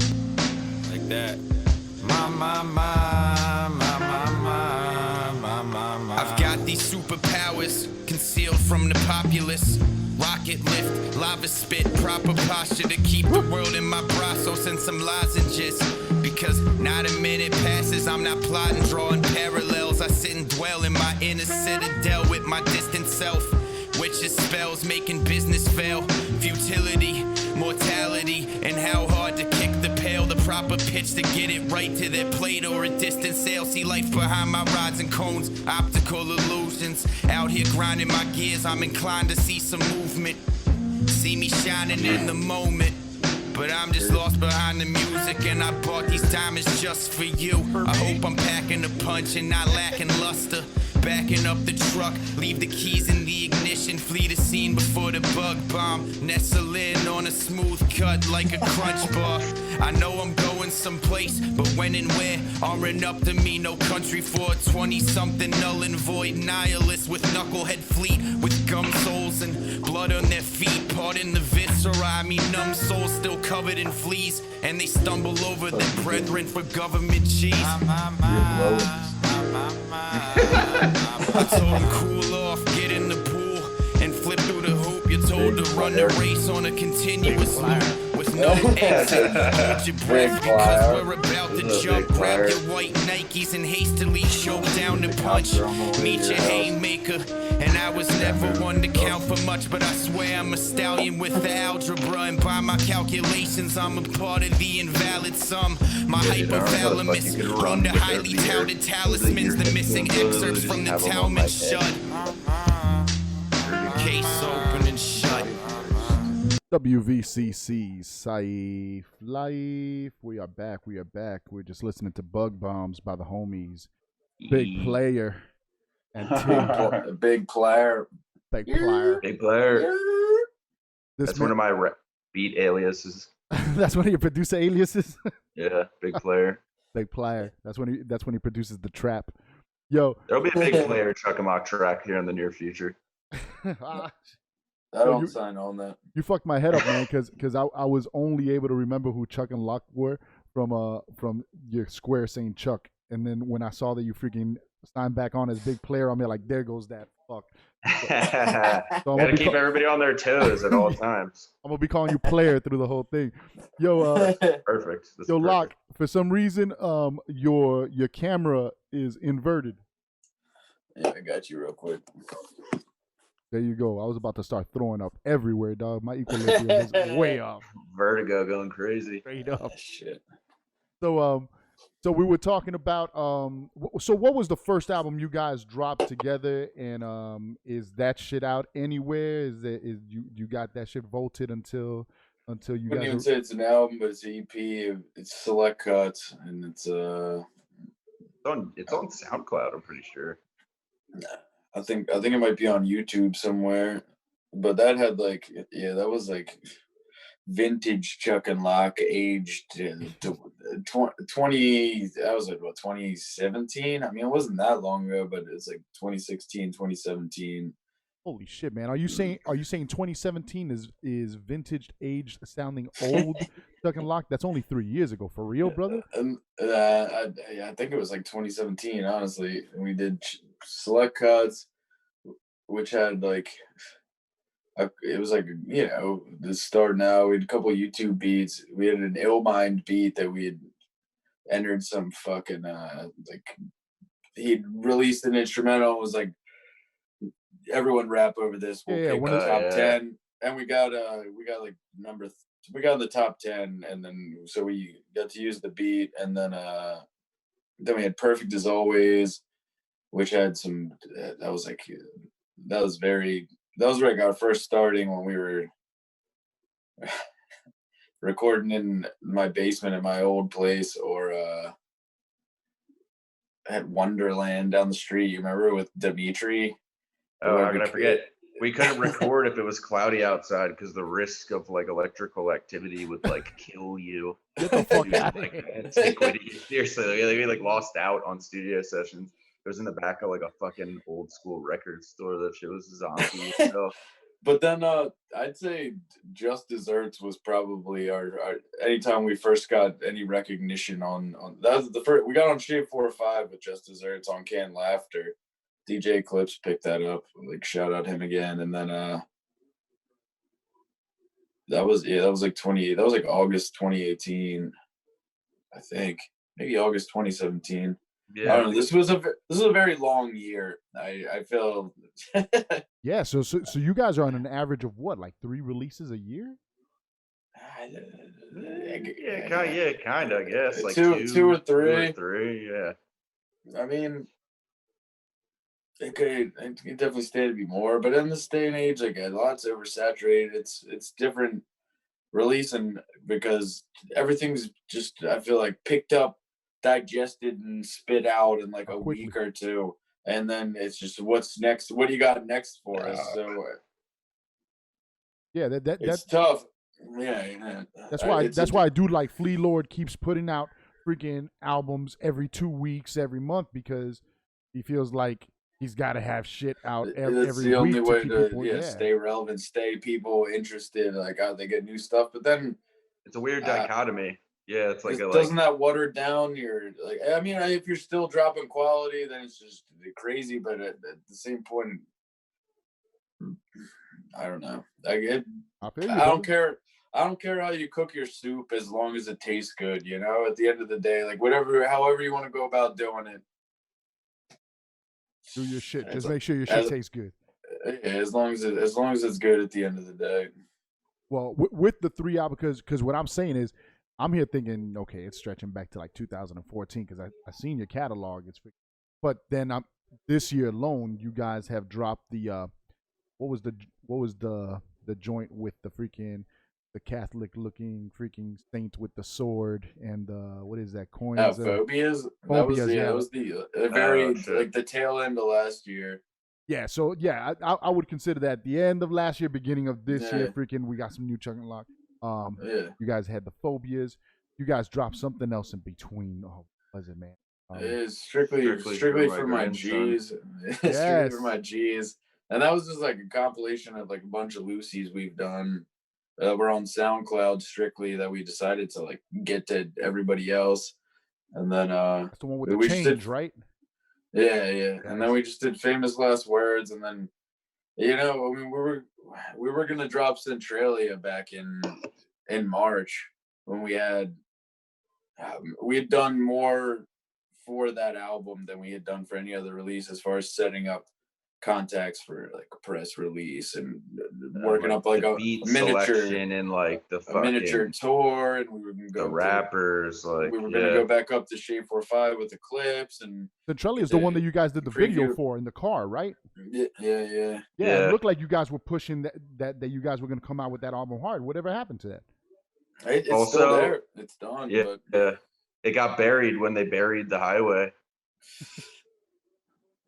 Like that. My, my, my, my, my, my, my, my, my. I've got these superpowers concealed from the populace. Rocket lift, lava spit, proper posture to keep the world in my brazos and some lozenges. Because not a minute passes, I'm not plotting, drawing parallels. I sit and dwell in my inner citadel with my distant self. Witches spells making business fail. Futility, mortality, and how hard to kick the pail. The proper pitch to get it right to their plate or a distant sail. See life behind my rods and cones, optical illusions. Out here grinding my gears, I'm inclined to see some movement. See me shining in the moment. But I'm just lost behind the music, and I bought these diamonds just for you. I hope I'm packing a punch and not lacking luster. Backing up the truck, leave the keys in the ignition, flee the scene before the bug bomb. Nestle in on a smooth cut like a crunch bar. I know I'm going someplace, but when and where aren't up to me. No country for a 20-something null and void nihilist with knucklehead fleet, with gum soles and blood on their feet. Pardon the viscera, I mean numb souls still covered in fleas, and they stumble over their brethren for government cheese. I told him cool off, get in the pool, and flip through the hoop. You're told to run the race on a continuous loop with no exit. Hold your breath because we're about to jump. Grab your white Nikes and hastily choke down the punch. Meet your haymaker. And I was never one to count for much, but I swear I'm a stallion with the algebra. And by my calculations, I'm a part of the invalid sum. My hypothalamus, prone to highly touted talismans, the missing excerpts from the Talmud shut. Case open and shut. WVCC Saif Life. We are back. We're just listening to Bug Bombs by the homies. Big Player. And Big Player. Big Player. Big Player. That's one of my beat aliases. That's one of your producer aliases. Yeah, Big Player. Big Player. That's when he produces the trap. Yo, there'll be a Big Player Chuck 'em Ock track here in the near future. I don't sign on that. You fucked my head up, man, because I was only able to remember who Chuck and Locke were from your square saying Chuck, and then when I saw that you freaking signed back on as Big Player, I'm like, there goes that fuck. So gotta keep everybody on their toes at all times. I'm gonna be calling you Player through the whole thing. Yo, perfect. Yo, Locke, for some reason, your camera is inverted. Yeah, I got you real quick. There you go. I was about to start throwing up everywhere, dog. My equilibrium is way off. Vertigo going crazy. Straight up. Shit. So we were talking about so what was the first album you guys dropped together, and is that shit out anywhere? Is you got that shit vaulted until you guys? I wouldn't even say it's an album, but it's an EP. It's select cuts, and it's on SoundCloud. I'm pretty sure. I think it might be on YouTube somewhere, but that had that was vintage Chuck and Locke, aged 20. That was 2017. I mean, it wasn't that long ago, but it's 2016, 2017. Holy shit, man! Are you saying 2017 is vintage, aged, sounding old Chuck and Locke? That's only 3 years ago, for real, brother. I think it was 2017. Honestly, we did select cuts, which had it was the start now. We had a couple of YouTube beats. We had an Ill Mind beat that we had entered some fucking he'd released an instrumental. It was everyone rap over this. We'll pick the top 10, and we got number we got in the top 10, and then so we got to use the beat, and then we had Perfect as Always, which had some that was like our first starting when we were recording in my basement at my old place, or at Wonderland down the street. You remember with Dimitri? Oh, how can I forget? We couldn't record if it was cloudy outside because the risk of like electrical activity would like kill you. Get the fuck out of like here. antiquity. Seriously, we like lost out on studio sessions. It was in the back of like a fucking old school record store. That shit was zombie. So. But then I'd say Just Desserts was probably our anytime we first got any recognition on that was the first we got on Shape 4 or 5 with Just Desserts on Canned Laughter. DJ Clips picked that up, like shout out him again. And then that was like August 2018, I think, maybe August 2017. Yeah, I don't know. This is a very long year. I feel. Yeah, so you guys are on an average of what, like 3 releases a year? Yeah, kind of. I guess like two or three. 2 or 3, yeah. I mean, it could definitely stay to be more, but in this day and age, like a lot's oversaturated. It's different releasing because everything's just, I feel like, picked up, digested, and spit out in like a week or two, and then it's just what's next. What do you got next for us? So yeah, that's tough. Yeah. That's why I do like Flea Lord keeps putting out freaking albums every 2 weeks, every month, because he feels like he's got to have shit out every That's week. the only way to people, stay relevant, stay people interested. Like how they get new stuff, but then it's a weird dichotomy. Yeah, it's like doesn't that water down your like? I mean, if you're still dropping quality, then it's just crazy. But at the same point, I don't know. Like I don't care. I don't care how you cook your soup as long as it tastes good. You know, at the end of the day, like however you want to go about doing it. Do your shit. Just make sure your shit tastes good. Yeah, as long as it's good at the end of the day. Well, with the 3 albums, because what I'm saying is, I'm here thinking, okay, it's stretching back to like 2014 because I seen your catalog. But then this year alone, you guys have dropped the what was the joint with the Catholic looking freaking saint with the sword and what is that, coins? Phobias. That was the very like the tail end of last year. Yeah, so yeah, I would consider that the end of last year, beginning of this year. Freaking, we got some new Chuck and Lock. You guys had the Phobias. You guys dropped something else in between. Oh, what was it, man? It's strictly for my G's. Strictly for my G's. And that was just like a compilation of like a bunch of Lucy's we've done. We're on SoundCloud strictly that we decided to like get to everybody else. And then that's the one with the change, right? Yeah. And then we just did Famous Last Words, and then we were gonna drop Centralia back in March when we had done more for that album than we had done for any other release as far as setting up contacts for like a press release and working up like a miniature and like the miniature tour, and we were gonna go the rappers like we were gonna go back up to Shape 4 or 5 with the clips. And Centralia is the one that you guys did the video for in the car, right? Yeah. It looked like you guys were pushing that you guys were gonna come out with that album hard. Whatever happened to that? It's also still there. It's done. Yeah. It got buried when they buried the highway.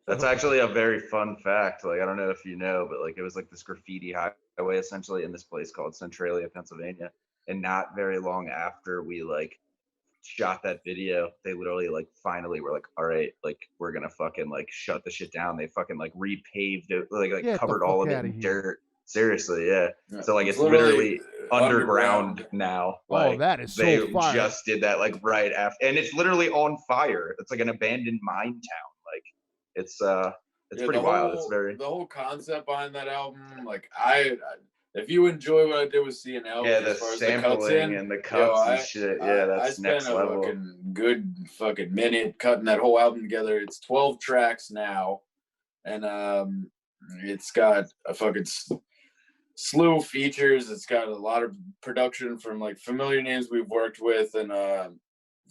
That's actually a very fun fact. Like, I don't know if you know, but like it was like this graffiti highway essentially in this place called Centralia, Pennsylvania. And not very long after we like shot that video, they literally like finally were like, all right, like we're gonna fucking like shut the shit down. They fucking like repaved it, like covered all of it in dirt. Seriously, yeah. So like it's literally underground now. Like, that is so they fire. just did that like right after, and it's literally on fire. It's like an abandoned mine town. Like it's pretty wild. It's very the whole concept behind that album. Like if you enjoy what I did with CNL, the sampling and the cuts and shit. Yeah, that's next level. I spent a good minute cutting that whole album together. It's 12 tracks now, and it's got a fucking slew of features. It's got a lot of production from like familiar names we've worked with, and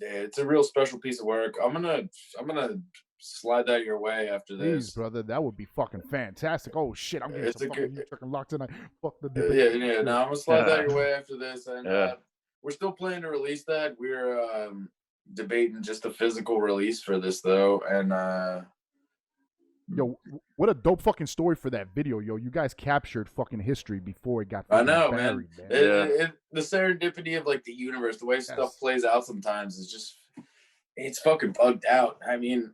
it's a real special piece of work. I'm gonna slide that your way after this. Please, brother, that would be fucking fantastic. Oh shit, I'm getting It's some a fucking good- fucking locked tonight. Fuck the Yeah. No, I'm gonna slide that your way after this, and Yeah. we're still planning to release that. We're debating just a physical release for this though, and Yo, what a dope fucking story for that video, yo. You guys captured fucking history before it got I fucking know, buried, man. man. The serendipity of like the universe, the way stuff plays out sometimes is just, it's fucking bugged out. I mean,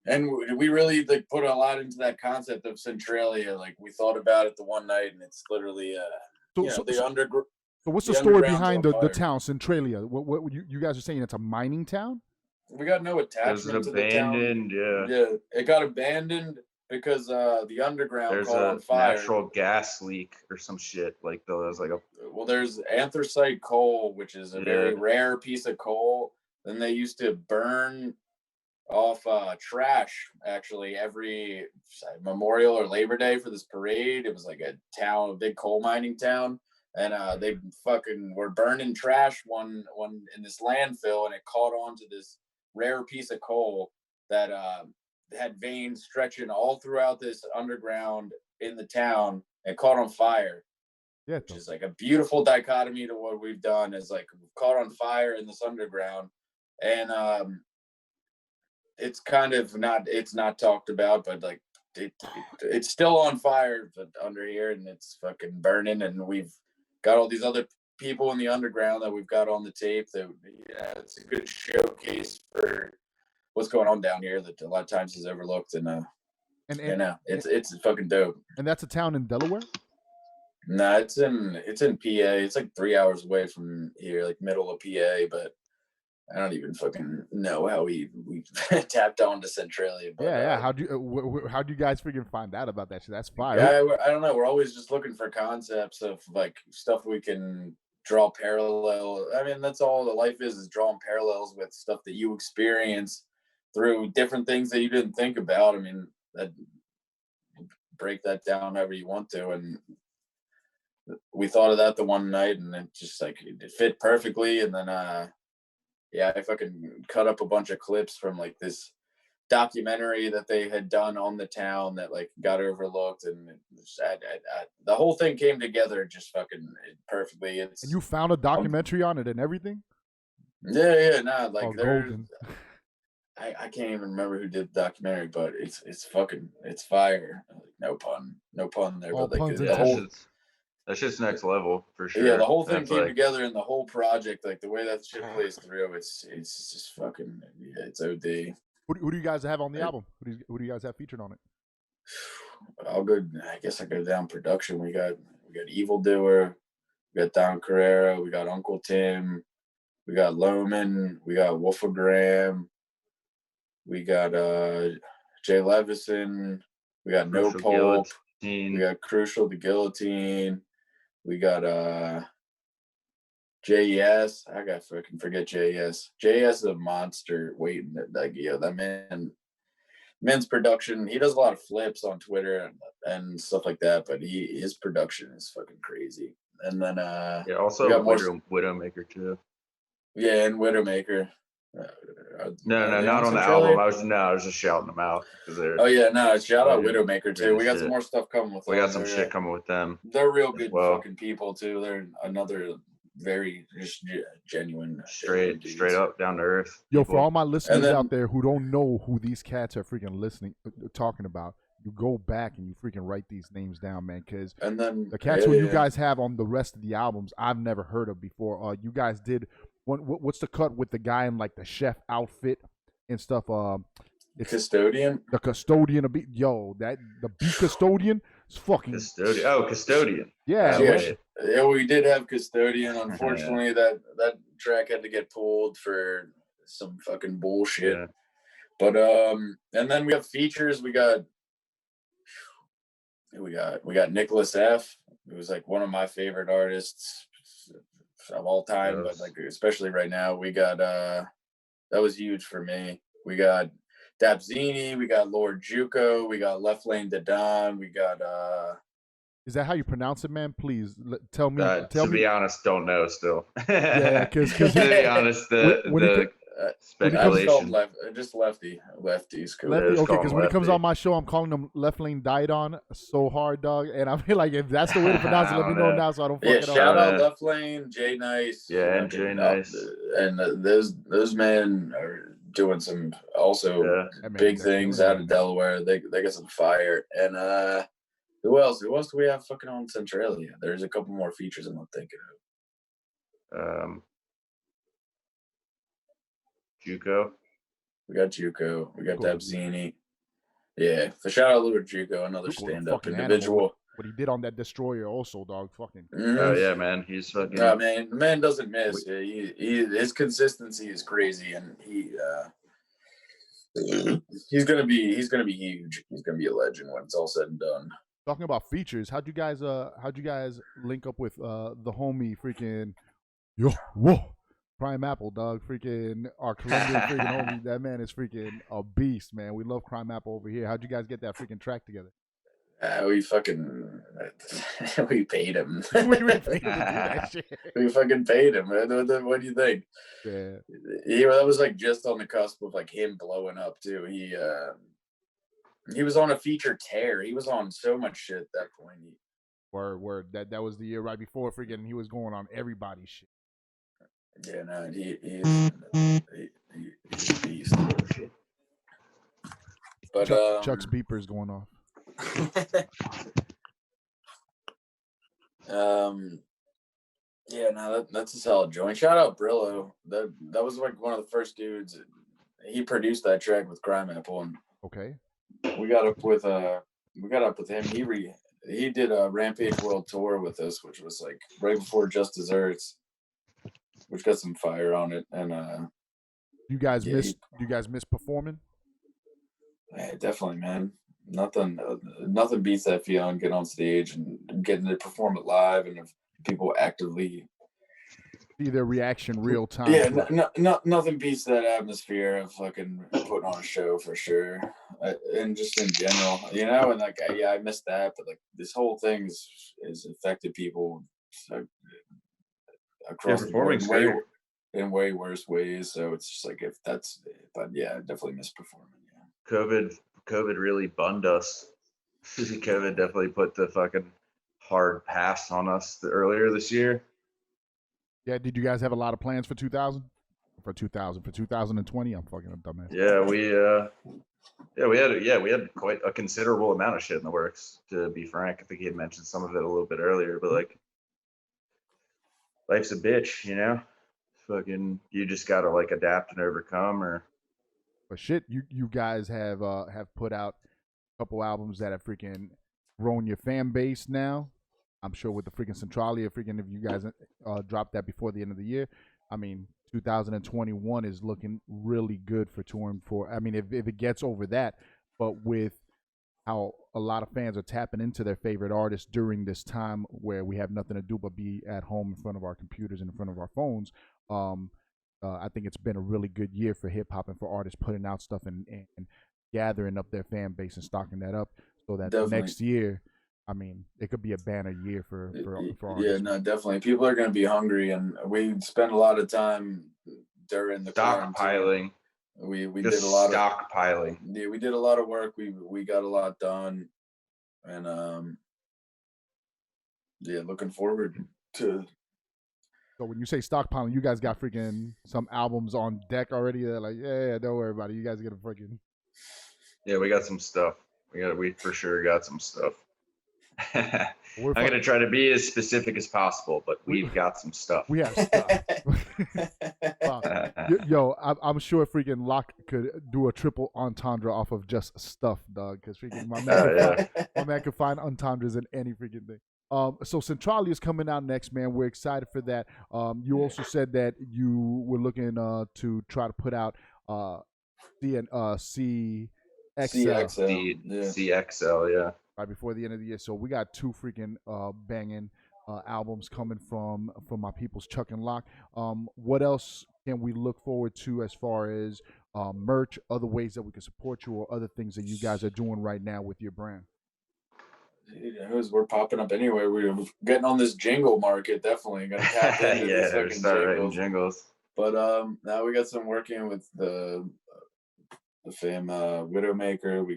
and we really like put a lot into that concept of Centralia. Like we thought about it the one night, and it's literally the underground. So what's the the story underground's behind on the fire. town, Centralia? What you guys are saying? It's a mining town? We got no It was attachment to the town. abandoned. Yeah. Yeah, it got abandoned because the underground There's caught a on fire. natural gas leak or some shit. Like there's like a Well, there's anthracite coal, which is a very rare piece of coal. Then they used to burn off trash actually every Memorial or Labor Day for this parade. It was like a big coal mining town, and they fucking were burning trash one in this landfill, and it caught on to this rare piece of coal that had veins stretching all throughout this underground in the town, and caught on fire. Yeah, Which is like a beautiful dichotomy to what we've done. Is like we've caught on fire in this underground, and it's kind of not talked about, but like it's still on fire under here, and it's fucking burning, and we've got all these other people in the underground that we've got on the tape that it's a good showcase for what's going on down here that a lot of times is overlooked, and it's fucking dope. And that's a town in Delaware? Nah, it's in PA. It's like 3 hours away from here, like middle of PA, but I don't even fucking know how we tapped on to Centralia. But, yeah. How do you guys freaking find out about that shit? That's fire. Yeah, I don't know. We're always just looking for concepts of like stuff we can draw parallel. I mean, that's all the life is drawing parallels with stuff that you experience through different things that you didn't think about. I mean, that break that down however you want to, and we thought of that the one night, and it just like it fit perfectly. And then I fucking cut up a bunch of clips from like this documentary that they had done on the town that like got overlooked, and the whole thing came together just fucking perfectly. And you found a documentary on it and everything? Like golden. I can't even remember who did the documentary, but it's fire. No pun there. All but like puns that's just next level for sure. Yeah, the whole thing came together, and the whole project, like the way that shit plays through, it's just fucking it's OD. Who do you guys have on the album? Who do you guys have featured on it? I guess I go down production. We got Evil Doer, we got Don Carrera, we got Uncle Tim, we got Loman, we got Wolfogram, we got Jay Levison, we got No Pulp, we got Crucial the Guillotine, we got JES. I gotta fucking forget JES. JES is a monster. Waiting, like that man's production. He does a lot of flips on Twitter and stuff like that, but his production is fucking crazy. And then also Widowmaker too. Yeah, and Widowmaker. No, not on the album. I was just shouting them out because they're. Oh yeah, no, shout out Widowmaker too. We got some more stuff coming with them. We got some shit coming with them. They're real good fucking people too. They're another very just genuine, straight up down to earth. Yo, for all my listeners out there who don't know who these cats are freaking talking about, you go back and you freaking write these names down, man. Because the cats who you guys have on the rest of the albums, I've never heard of before. You guys did. What's the cut with the guy in like the chef outfit and stuff? It's Custodian. The Custodian. The beat Custodian is fucking. Custodian. Oh, Custodian. Yeah. Yeah, we did have Custodian. Unfortunately, that track had to get pulled for some fucking bullshit. Yeah. But and then we have features. We got Nicholas F., who was like one of my favorite artists of all time, but like especially right now. We got that was huge for me. We got Dabzini, we got Lord Juco, we got Left Lane Dadan, we got Is that how you pronounce it, man? Please tell me. To be honest, don't know still. Yeah, because to be honest, the speculation. Just lefties. Cool. Lefty, Yeah, okay, because when he comes lefty. on my show, I'm calling him Left Lane Diedon so hard, dog. And I feel like if that's the way to pronounce it, let me know now so I don't fuck it up. Shout out Left Lane, Jay Nice. Yeah, and Jay Nice. And those men are doing some also big things out of Delaware. They got some fire. And who else? Who else do we have fucking on Centralia? There's a couple more features I'm not thinking of. Juco. We got Juco. We got Dabzini. Yeah, for shout out Lou Juco, another stand-up individual. Animal. What he did on that destroyer, also, dog. Fucking. Oh yeah, man. He's fucking. Oh man, the man doesn't miss. His consistency is crazy, and he's gonna be huge. He's gonna be a legend when it's all said and done. Talking about features, how'd you guys link up with the homie freaking Crime Apple, dog? Freaking our Colombian freaking homie. That man is freaking a beast, man. We love Crime Apple over here. How'd you guys get that freaking track together? We paid him. We fucking paid him. What do you think? Yeah. That was like just on the cusp of like him blowing up too. He was on a feature tear. He was on so much shit at that point. Word. That was the year right before freaking he was going on everybody's shit. Yeah, no, he's a beast. But Chuck's beeper is going off. Yeah, no, that's a solid joint. Shout out Brillo. That was like one of the first dudes. He produced that track with Crime Apple, and okay, we got up with him. He did a Rampage World Tour with us, which was like right before Just Desserts, which got some fire on it. And you guys miss performing? Yeah, definitely, man. Nothing beats that feeling, getting on stage and getting to perform it live, and if people actively see their reaction real time. Yeah, nothing beats that atmosphere of fucking putting on a show for sure, and just in general, And like, yeah, I missed that, but like this whole thing has affected people across the board in way worse ways. So it's just like but yeah, I definitely miss performing. Yeah. COVID really bunned us. COVID definitely put the fucking hard pass on us earlier this year. Yeah, did you guys have a lot of plans for 2020? I'm fucking a dumbass. Yeah, we had quite a considerable amount of shit in the works, to be frank. I think he had mentioned some of it a little bit earlier, but like life's a bitch, Fucking you just gotta like adapt and overcome. But shit, you guys have put out a couple albums that have freaking grown your fan base now. I'm sure with the freaking Centralia, freaking if you guys drop that before the end of the year, I mean 2021 is looking really good for touring for. I mean if it gets over that, but with how a lot of fans are tapping into their favorite artists during this time where we have nothing to do but be at home in front of our computers and in front of our phones. I think it's been a really good year for hip hop and for artists putting out stuff and gathering up their fan base and stocking that up so that next year, I mean, it could be a banner year for artists. Yeah, no, definitely. People are going to be hungry, and we spent a lot of time during the stockpiling. We did a lot of stockpiling. Yeah, we did a lot of work. We got a lot done, and looking forward to. So when you say stockpiling, you guys got freaking some albums on deck already. They're like, yeah, don't worry about it. You guys get a freaking. Yeah, we got some stuff. We for sure got some stuff. I'm gonna try to be as specific as possible, but we've got some stuff. We have stuff. Yo, I'm sure freaking Locke could do a triple entendre off of just stuff, dog. Because freaking my man can find entendres in any freaking thing. So Centralia is coming out next, man. We're excited for that. You also said that you were looking to try to put out CXL, yeah, right before the end of the year. So we got two freaking banging albums coming from my people's Chuck and Locke. What else can we look forward to as far as merch, other ways that we can support you, or other things that you guys are doing right now with your brand? We're popping up anyway. We're getting on this jingle market. Definitely gonna tap into these fucking start writing jingles. But now we got some working with the fam Widowmaker. We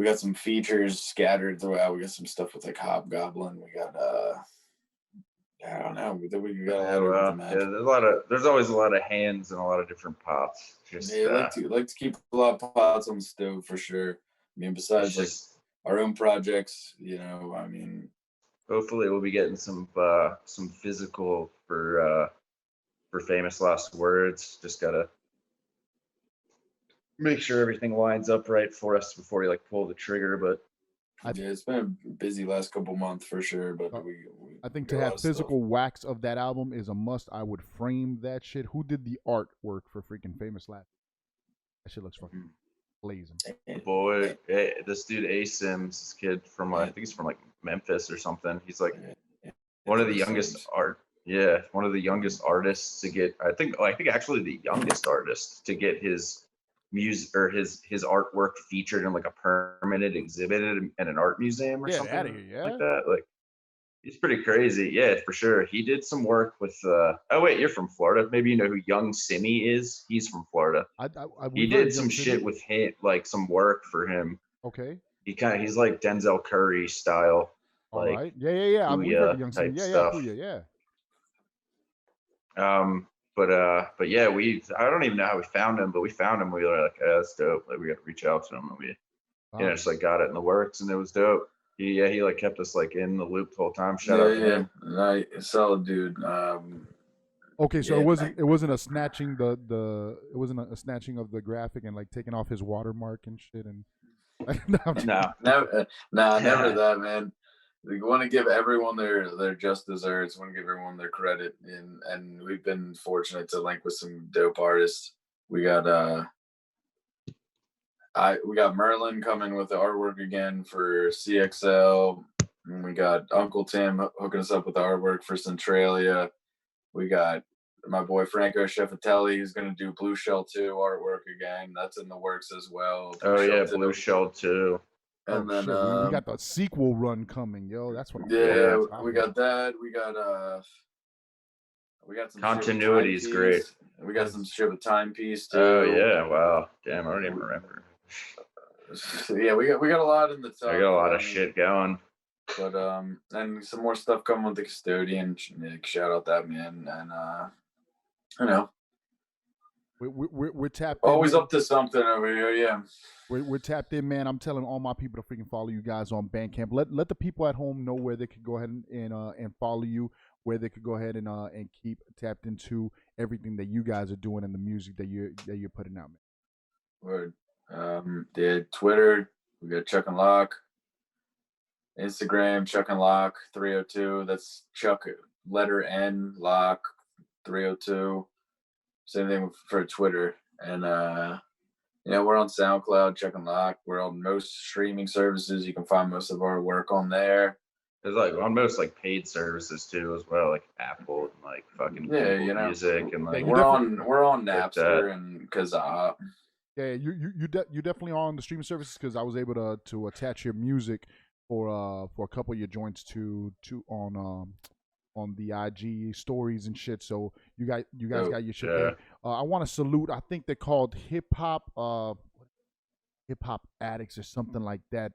got some features scattered throughout. We got some stuff with like Hobgoblin. We got I don't know. We got a lot of there's always a lot of hands and a lot of different pots. Just like to keep a lot of pots on the stove for sure. I mean, besides like our own projects, you know, I mean, hopefully we'll be getting some physical for Famous Last Words. Just gotta make sure everything lines up right for us before we like pull the trigger. But it's been a busy last couple months for sure. But I think to have physical wax of that album is a must. I would frame that shit. Who did the artwork for freaking Famous Last? That shit looks fucking blazing. Boy, this dude A Sims, this kid from I think he's from like Memphis or something. He's like one of the youngest one of the youngest artists to get. I think actually the youngest artist to get his music or his artwork featured in like a permanent exhibit in an art museum or something like that. Like, he's pretty crazy. Yeah, for sure. He did some work with oh wait, you're from Florida. Maybe you know who Young Simi is. He's from Florida. He did some shit with him, like some work for him. Okay. He's like Denzel Curry style. All like, right. Yeah. I've heard of Young Simi. Yeah. But yeah, I don't even know how we found him, but we found him. We were like, that's dope. Like, we got to reach out to him, and we just like got it in the works, and it was dope. He like kept us like in the loop the whole time. Shout out to him. Solid dude. Okay, so it wasn't a snatching it wasn't a snatching of the graphic and like taking off his watermark and shit and never that, man. We want to give everyone their just desserts. Want to give everyone their credit, and we've been fortunate to link with some dope artists. We got Merlin coming with the artwork again for CXL. And we got Uncle Tim hooking us up with the artwork for Centralia. We got my boy Franco Sheffatelli, who's going to do Blue Shell 2 artwork again. That's in the works as well. Blue Shell 2. And then we got the sequel run coming, yo. That's what. We got that. We got some continuity is great. We got some shit with Timepiece too. Oh yeah, wow, damn, I don't even remember. Yeah, we got a lot in the top. I got a lot of shit going. But and some more stuff coming with the Custodian. Shout out that man, and you know. We're tapped always up to something over here, yeah. We're tapped in, man. I'm telling all my people to freaking follow you guys on Bandcamp. Let the people at home know where they could go ahead and follow you, where they could go ahead and keep tapped into everything that you guys are doing and the music that you're putting out, man. Word. Twitter, we got Chuck and Lock. Instagram, Chuck and Lock 302. That's Chuck letter N Lock 302. Same thing for Twitter. And we're on SoundCloud, Chuck and Lock. We're on most streaming services. You can find most of our work on there. There's like on most like paid services too as well, like Apple and like fucking Google Music and like we're on Napster and Kazaa. Yeah, you definitely are on the streaming services because I was able to attach your music for a couple of your joints to on the IG stories and shit. So you guys got your shit there. I want to salute. I think they're called Hip Hop Addicts or something like that.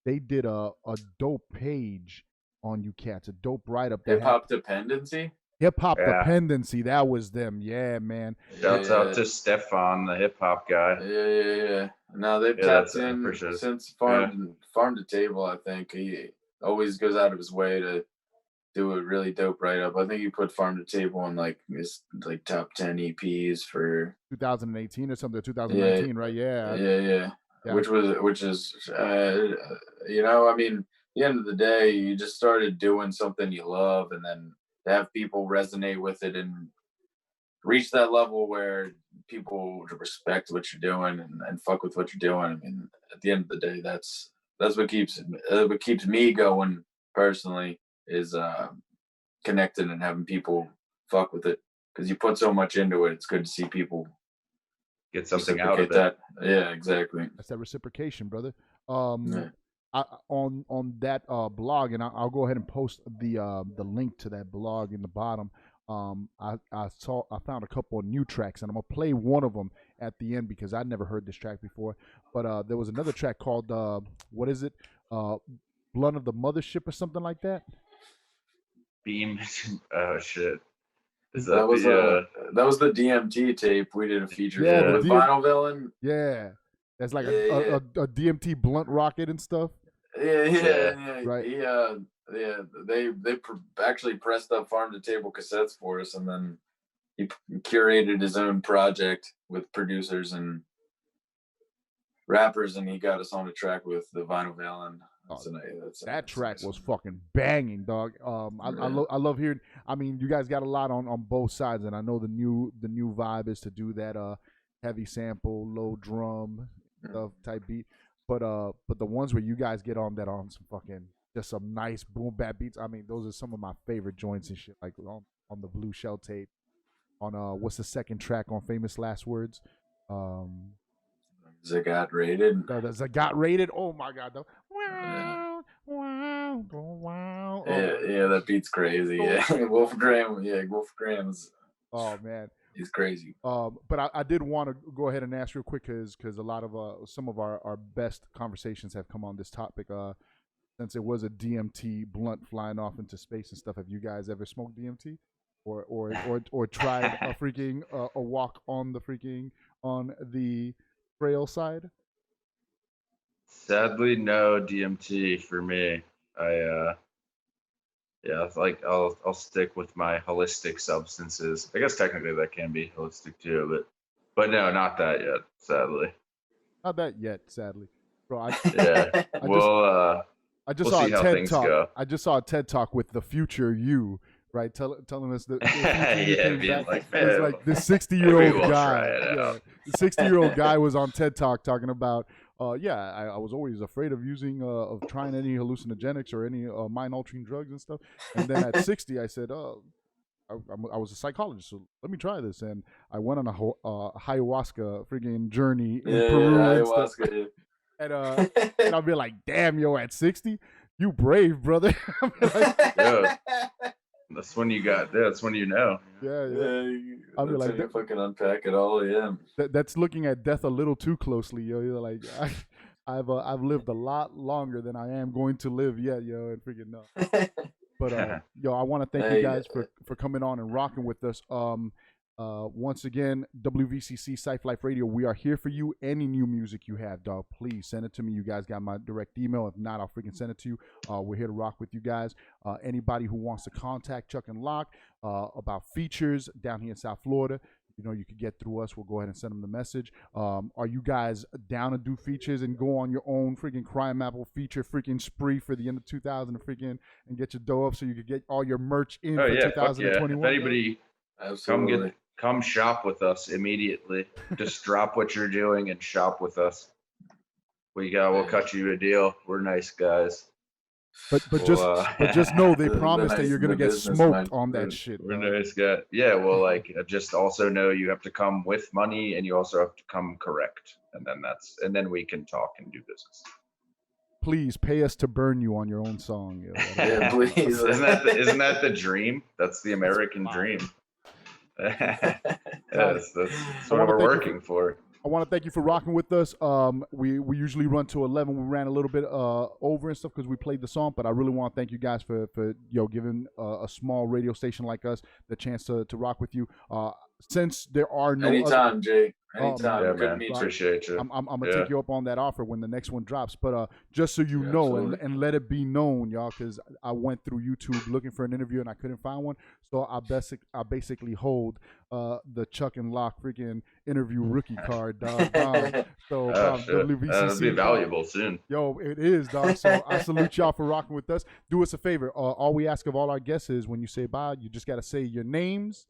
They did a dope page on you cats, a dope write up. Hip Hop Dependency. Hip Hop Dependency. That was them. Yeah, man. Shouts out to Stefan, the hip hop guy. Yeah. Now they've tapped in since Farm to Table. I think he always goes out of his way to do a really dope write up. I think he put Farm to Table on like his like top 10 EPs for 2018 or something. 2019, right? Yeah. Which is I mean, at the end of the day, you just started doing something you love, and then to have people resonate with it and reach that level where people respect what you're doing and fuck with what you're doing. I mean, at the end of the day, that's what keeps me going personally, is connecting and having people fuck with it, because you put so much into it. It's good to see people get something out of that. Yeah, exactly. That's that reciprocation, brother. Yeah. On that blog, and I'll go ahead and post the link to that blog in the bottom. I found a couple of new tracks, and I'm gonna play one of them at the end because I never heard this track before. But there was another track called what is it? Blunt of the Mothership or something like that. Beam. Oh shit. That was the DMT tape we did a feature with Vinyl Villain. Yeah, that's like a DMT blunt rocket and stuff. Yeah. Right. They actually pressed up farm to table cassettes for us, and then he curated his own project with producers and rappers, and he got us on a track with the Vinyl Villain. That track was fucking banging, dog. I love hearing. I mean, you guys got a lot on both sides, and I know the new vibe is to do that heavy sample, low drum stuff type beat. But the ones where you guys get on that on some fucking just some nice boom bap beats. I mean, those are some of my favorite joints and shit. Like on the Blue Shell tape. On what's the second track on Famous Last Words? Zagat Rated. No, the Zagat Rated. Oh my god, though. Yeah, that beat's crazy. Yeah, Wolf Graham's. Oh man, he's crazy. But I did want to go ahead and ask real quick because a lot of some of our best conversations have come on this topic. Since it was a DMT blunt flying off into space and stuff, have you guys ever smoked DMT or tried a freaking a walk on the trail side? Sadly, no DMT for me. I'll stick with my holistic substances. I guess technically that can be holistic too, but no, not that yet. Sadly. Not that yet, sadly, bro. I just saw a TED talk. Go. I just saw a TED talk with the future you. Right, telling us that being like, man, it's like this 60-year-old guy. Yeah, the 60-year-old guy was on TED Talk talking about, I was always afraid of trying any hallucinogenics or any mind-altering drugs and stuff. And then at 60, I said, I was a psychologist, so let me try this. And I went on a ayahuasca freaking journey in Peru and stuff. And I'll be like, damn, yo, at 60, you brave, brother. Yeah. That's when you got. That's when you know. Yeah. I'll be like, you fucking unpack it all. Yeah. That's looking at death a little too closely, yo. You're like, I've lived a lot longer than I am going to live yet, yo, and freaking no. But yo, I want to thank you guys for coming on and rocking with us. Once again, WVCC Cypher Life Radio, we are here for you. Any new music you have, dog, please send it to me. You guys got my direct email. If not, I'll freaking send it to you. We're here to rock with you guys. Anybody who wants to contact Chuck and Locke about features down here in South Florida, you know, you can get through us. We'll go ahead and send them the message. Are you guys down to do features and go on your own freaking Crime Apple feature freaking spree for the end of 2000 and get your dough up so you can get all your merch in for 2021? If anybody, come shop with us immediately. Just drop what you're doing and shop with us. We'll cut you a deal. We're nice guys. But just know they promise that you're gonna get smoked on that shit. We're nice guys. Yeah, well, just also know you have to come with money and you also have to come correct, and then we can talk and do business. Please pay us to burn you on your own song. Yeah, please. Isn't that the dream? That's the American dream. That's what we're working for. I want to thank you for rocking with us. We usually run to 11. We ran a little bit over and stuff because we played the song, but I really want to thank you guys for giving a small radio station like us the chance to rock with you. Since there are no anytime, Jay. Anytime. Yeah, man. Appreciate you. I'm gonna take you up on that offer when the next one drops. But just so you know, and let it be known, y'all, because I went through YouTube looking for an interview and I couldn't find one. So I basically hold the Chuck and Locke freaking interview rookie card, dog. So WVCC, that'll be valuable soon. Yo, it is, dog. So I salute y'all for rocking with us. Do us a favor. All we ask of all our guests is when you say bye, you just gotta say your names,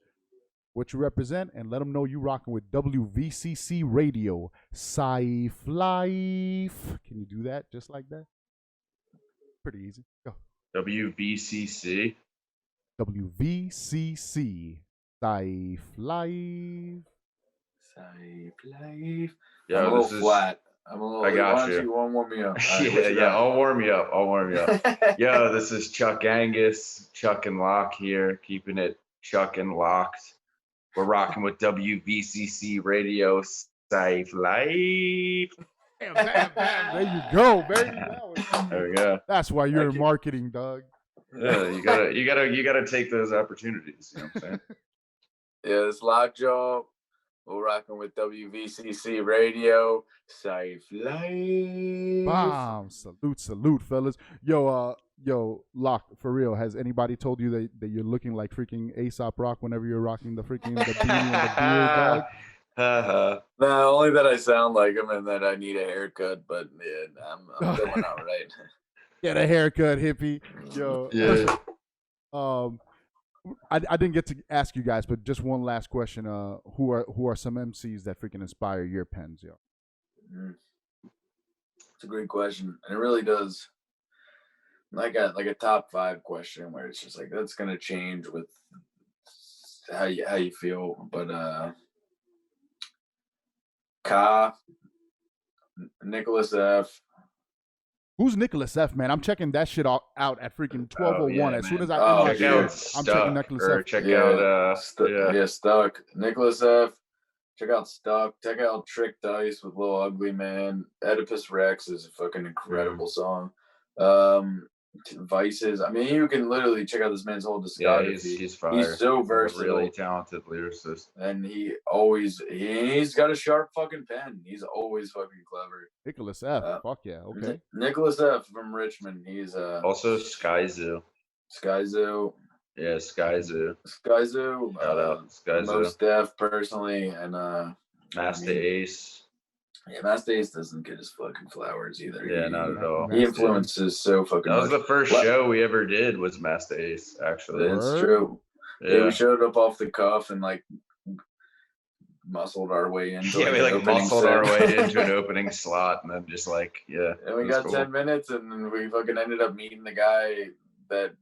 what you represent, and let them know you rocking with WVCC Radio, Cypher Life. Can you do that just like that? Pretty easy. Go. WVCC. WVCC. Cypher Life. Cypher Life. Yeah, I'm a little flat. I'm a little. I got why you. don't you warm me up? Yeah. I'll warm you up. Yo, this is Chuck Angus, Chuck and Lock here, keeping it Chuck and Locked. We're rocking with WVCC Radio. Safe life. Bam. There you go, baby. There we go. That's why you're in marketing, dog. Yeah, you gotta take those opportunities. You know what I'm saying? Yeah, it's Lockjaw. We're rocking with WVCC Radio. Safe life. Bomb. Salute, fellas. Yo, Lock, for real, has anybody told you that you're looking like freaking Aesop Rock whenever you're rocking the freaking the beanie and the beard, dog? No, only that I sound like him and that I need a haircut, but yeah, I'm doing all right. Get a haircut, hippie. Yo. Yeah. I didn't get to ask you guys, but just one last question. Who are some MCs that freaking inspire your pens, yo? It's a great question, and it really does. Like a top 5 question where it's just like that's gonna change with how you feel, but Ka, Nicholas F. Who's Nicholas F, man? I'm checking that shit out at freaking 12:01. As soon as I check end my out show, I'm checking Nicholas F. Check out Stuck. Nicholas F. Check out Stuck. Check out Trick Dice with Lil Ugly Man. Oedipus Rex is a fucking incredible song. Vices. I mean, you can literally check out this man's whole discography. Yeah, he's fire. He's so versatile. Really talented lyricist. And he's got a sharp fucking pen. He's always fucking clever. Nicholas F. Fuck yeah. Okay. Nicholas F. from Richmond. He's also Skyzoo. Skyzoo. Yeah, Skyzoo. Skyzoo. Shout out Skyzoo. Most Def personally, and Master Ace. Yeah, Master Ace doesn't get his fucking flowers either. Yeah, not at all. He influences so fucking much. That was much. the first show we ever did was Master Ace, actually. It's true. Yeah, we showed up off the cuff and like muscled our way into we muscled our way into an opening slot and then just like, And we got 10 minutes and then we fucking ended up meeting the guy that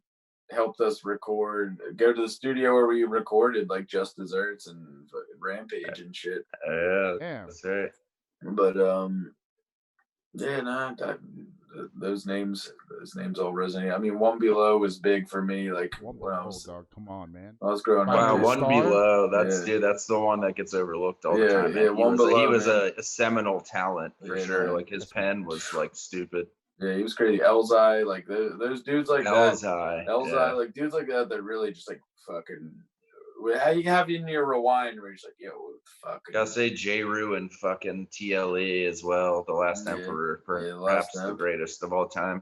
helped us go to the studio where we recorded like Just Desserts and Rampage and shit. Yeah, damn. That's right. But those names all resonate. I mean, One Below was big for me. Like when I was, dog, come on, man. I was growing up. Wow, One Below. That's the one that gets overlooked all the time. Yeah, He was a seminal talent for sure. Man. Like his pen was like stupid. Yeah, he was crazy. Elzai, like those dudes like Elzai, like dudes like that really just like fucking. How you have in your rewind where you're just like, yo, fuck. Gotta say J-Ru and fucking TLE as well. The Last Emperor, perhaps the greatest of all time.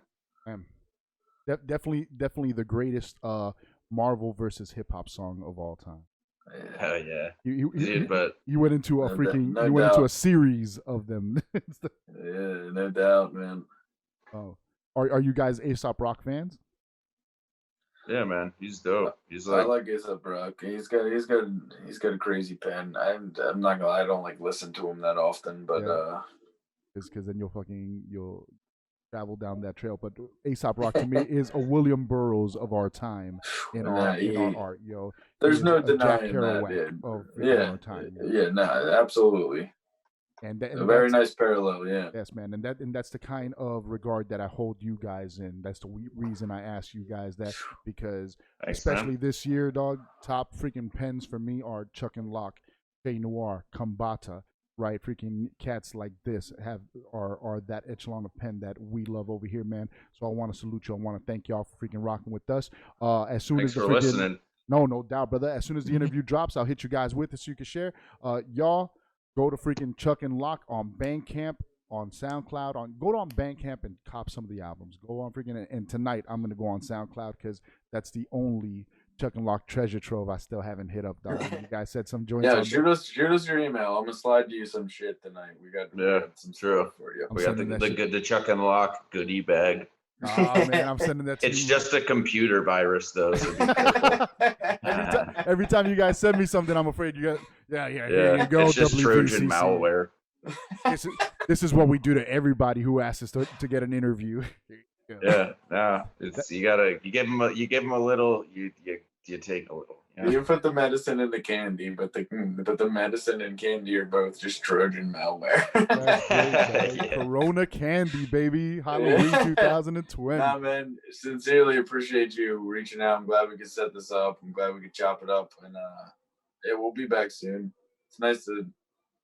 Definitely the greatest Marvel versus hip hop song of all time. Hell yeah. You went into into a series of them. Yeah, no doubt, man. Oh, are you guys Aesop Rock fans? Yeah, man, he's dope. I like Aesop Rock. He's got a crazy pen. I'm not gonna. I don't like listen to him that often, but it's because then you'll travel down that trail. But Aesop Rock to me is a William Burroughs of our time in our art, yo. There's no denying that. Our time, yeah, no, absolutely. And a very nice parallel, yeah. Yes, man, and that's the kind of regard that I hold you guys in. That's the reason I ask you guys that, because especially this year, dog, top freaking pens for me are Chuck and Lock, J Noir, Kambata, right? Freaking cats like this are that echelon of pen that we love over here, man. So I want to salute you. I want to thank y'all for freaking rocking with us. As soon Thanks as for listening. No doubt, brother. As soon as the interview drops, I'll hit you guys with it so you can share. Y'all. Go to freaking Chuck and Lock on Bandcamp, on SoundCloud. Go on Bandcamp and cop some of the albums. Go on freaking, and tonight I'm gonna go on SoundCloud because that's the only Chuck and Lock treasure trove I still haven't hit up, dog. You guys said some joints. Yeah, shoot us your email. I'm gonna slide you some shit tonight. We got some stuff for you. We got the Chuck and Lock goodie bag. Oh man, I'm sending that to you. It's just a computer virus though, so be careful. Every time you guys send me something, I'm afraid you got here you go. It's just WVCC. Trojan malware. This is what we do to everybody who asks us to get an interview. Yeah, no, it's you give them a little, you take a little. Yeah. You put the medicine in the candy, but the medicine and candy are both just Trojan malware. That's great, man. Yeah. Corona candy, baby. Halloween 2020. Nah, man, sincerely appreciate you reaching out. I'm glad we could set this up. I'm glad we could chop it up, and yeah, we'll be back soon. It's nice to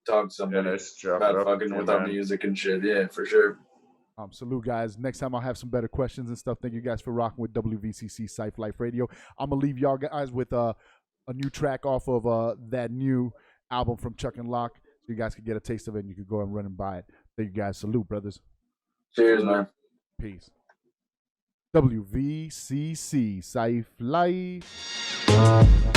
talk to somebody about fucking with our music and shit. Yeah, for sure. Salute, guys. Next time I'll have some better questions and stuff. Thank you guys for rocking with WVCC Cypher Life Radio. I'm gonna leave y'all guys with a new track off of that new album from Chuck and Lock, so you guys can get a taste of it and you can go and run and buy it. Thank you guys. Salute, brothers. Cheers, man. Peace. WVCC Cypher Life.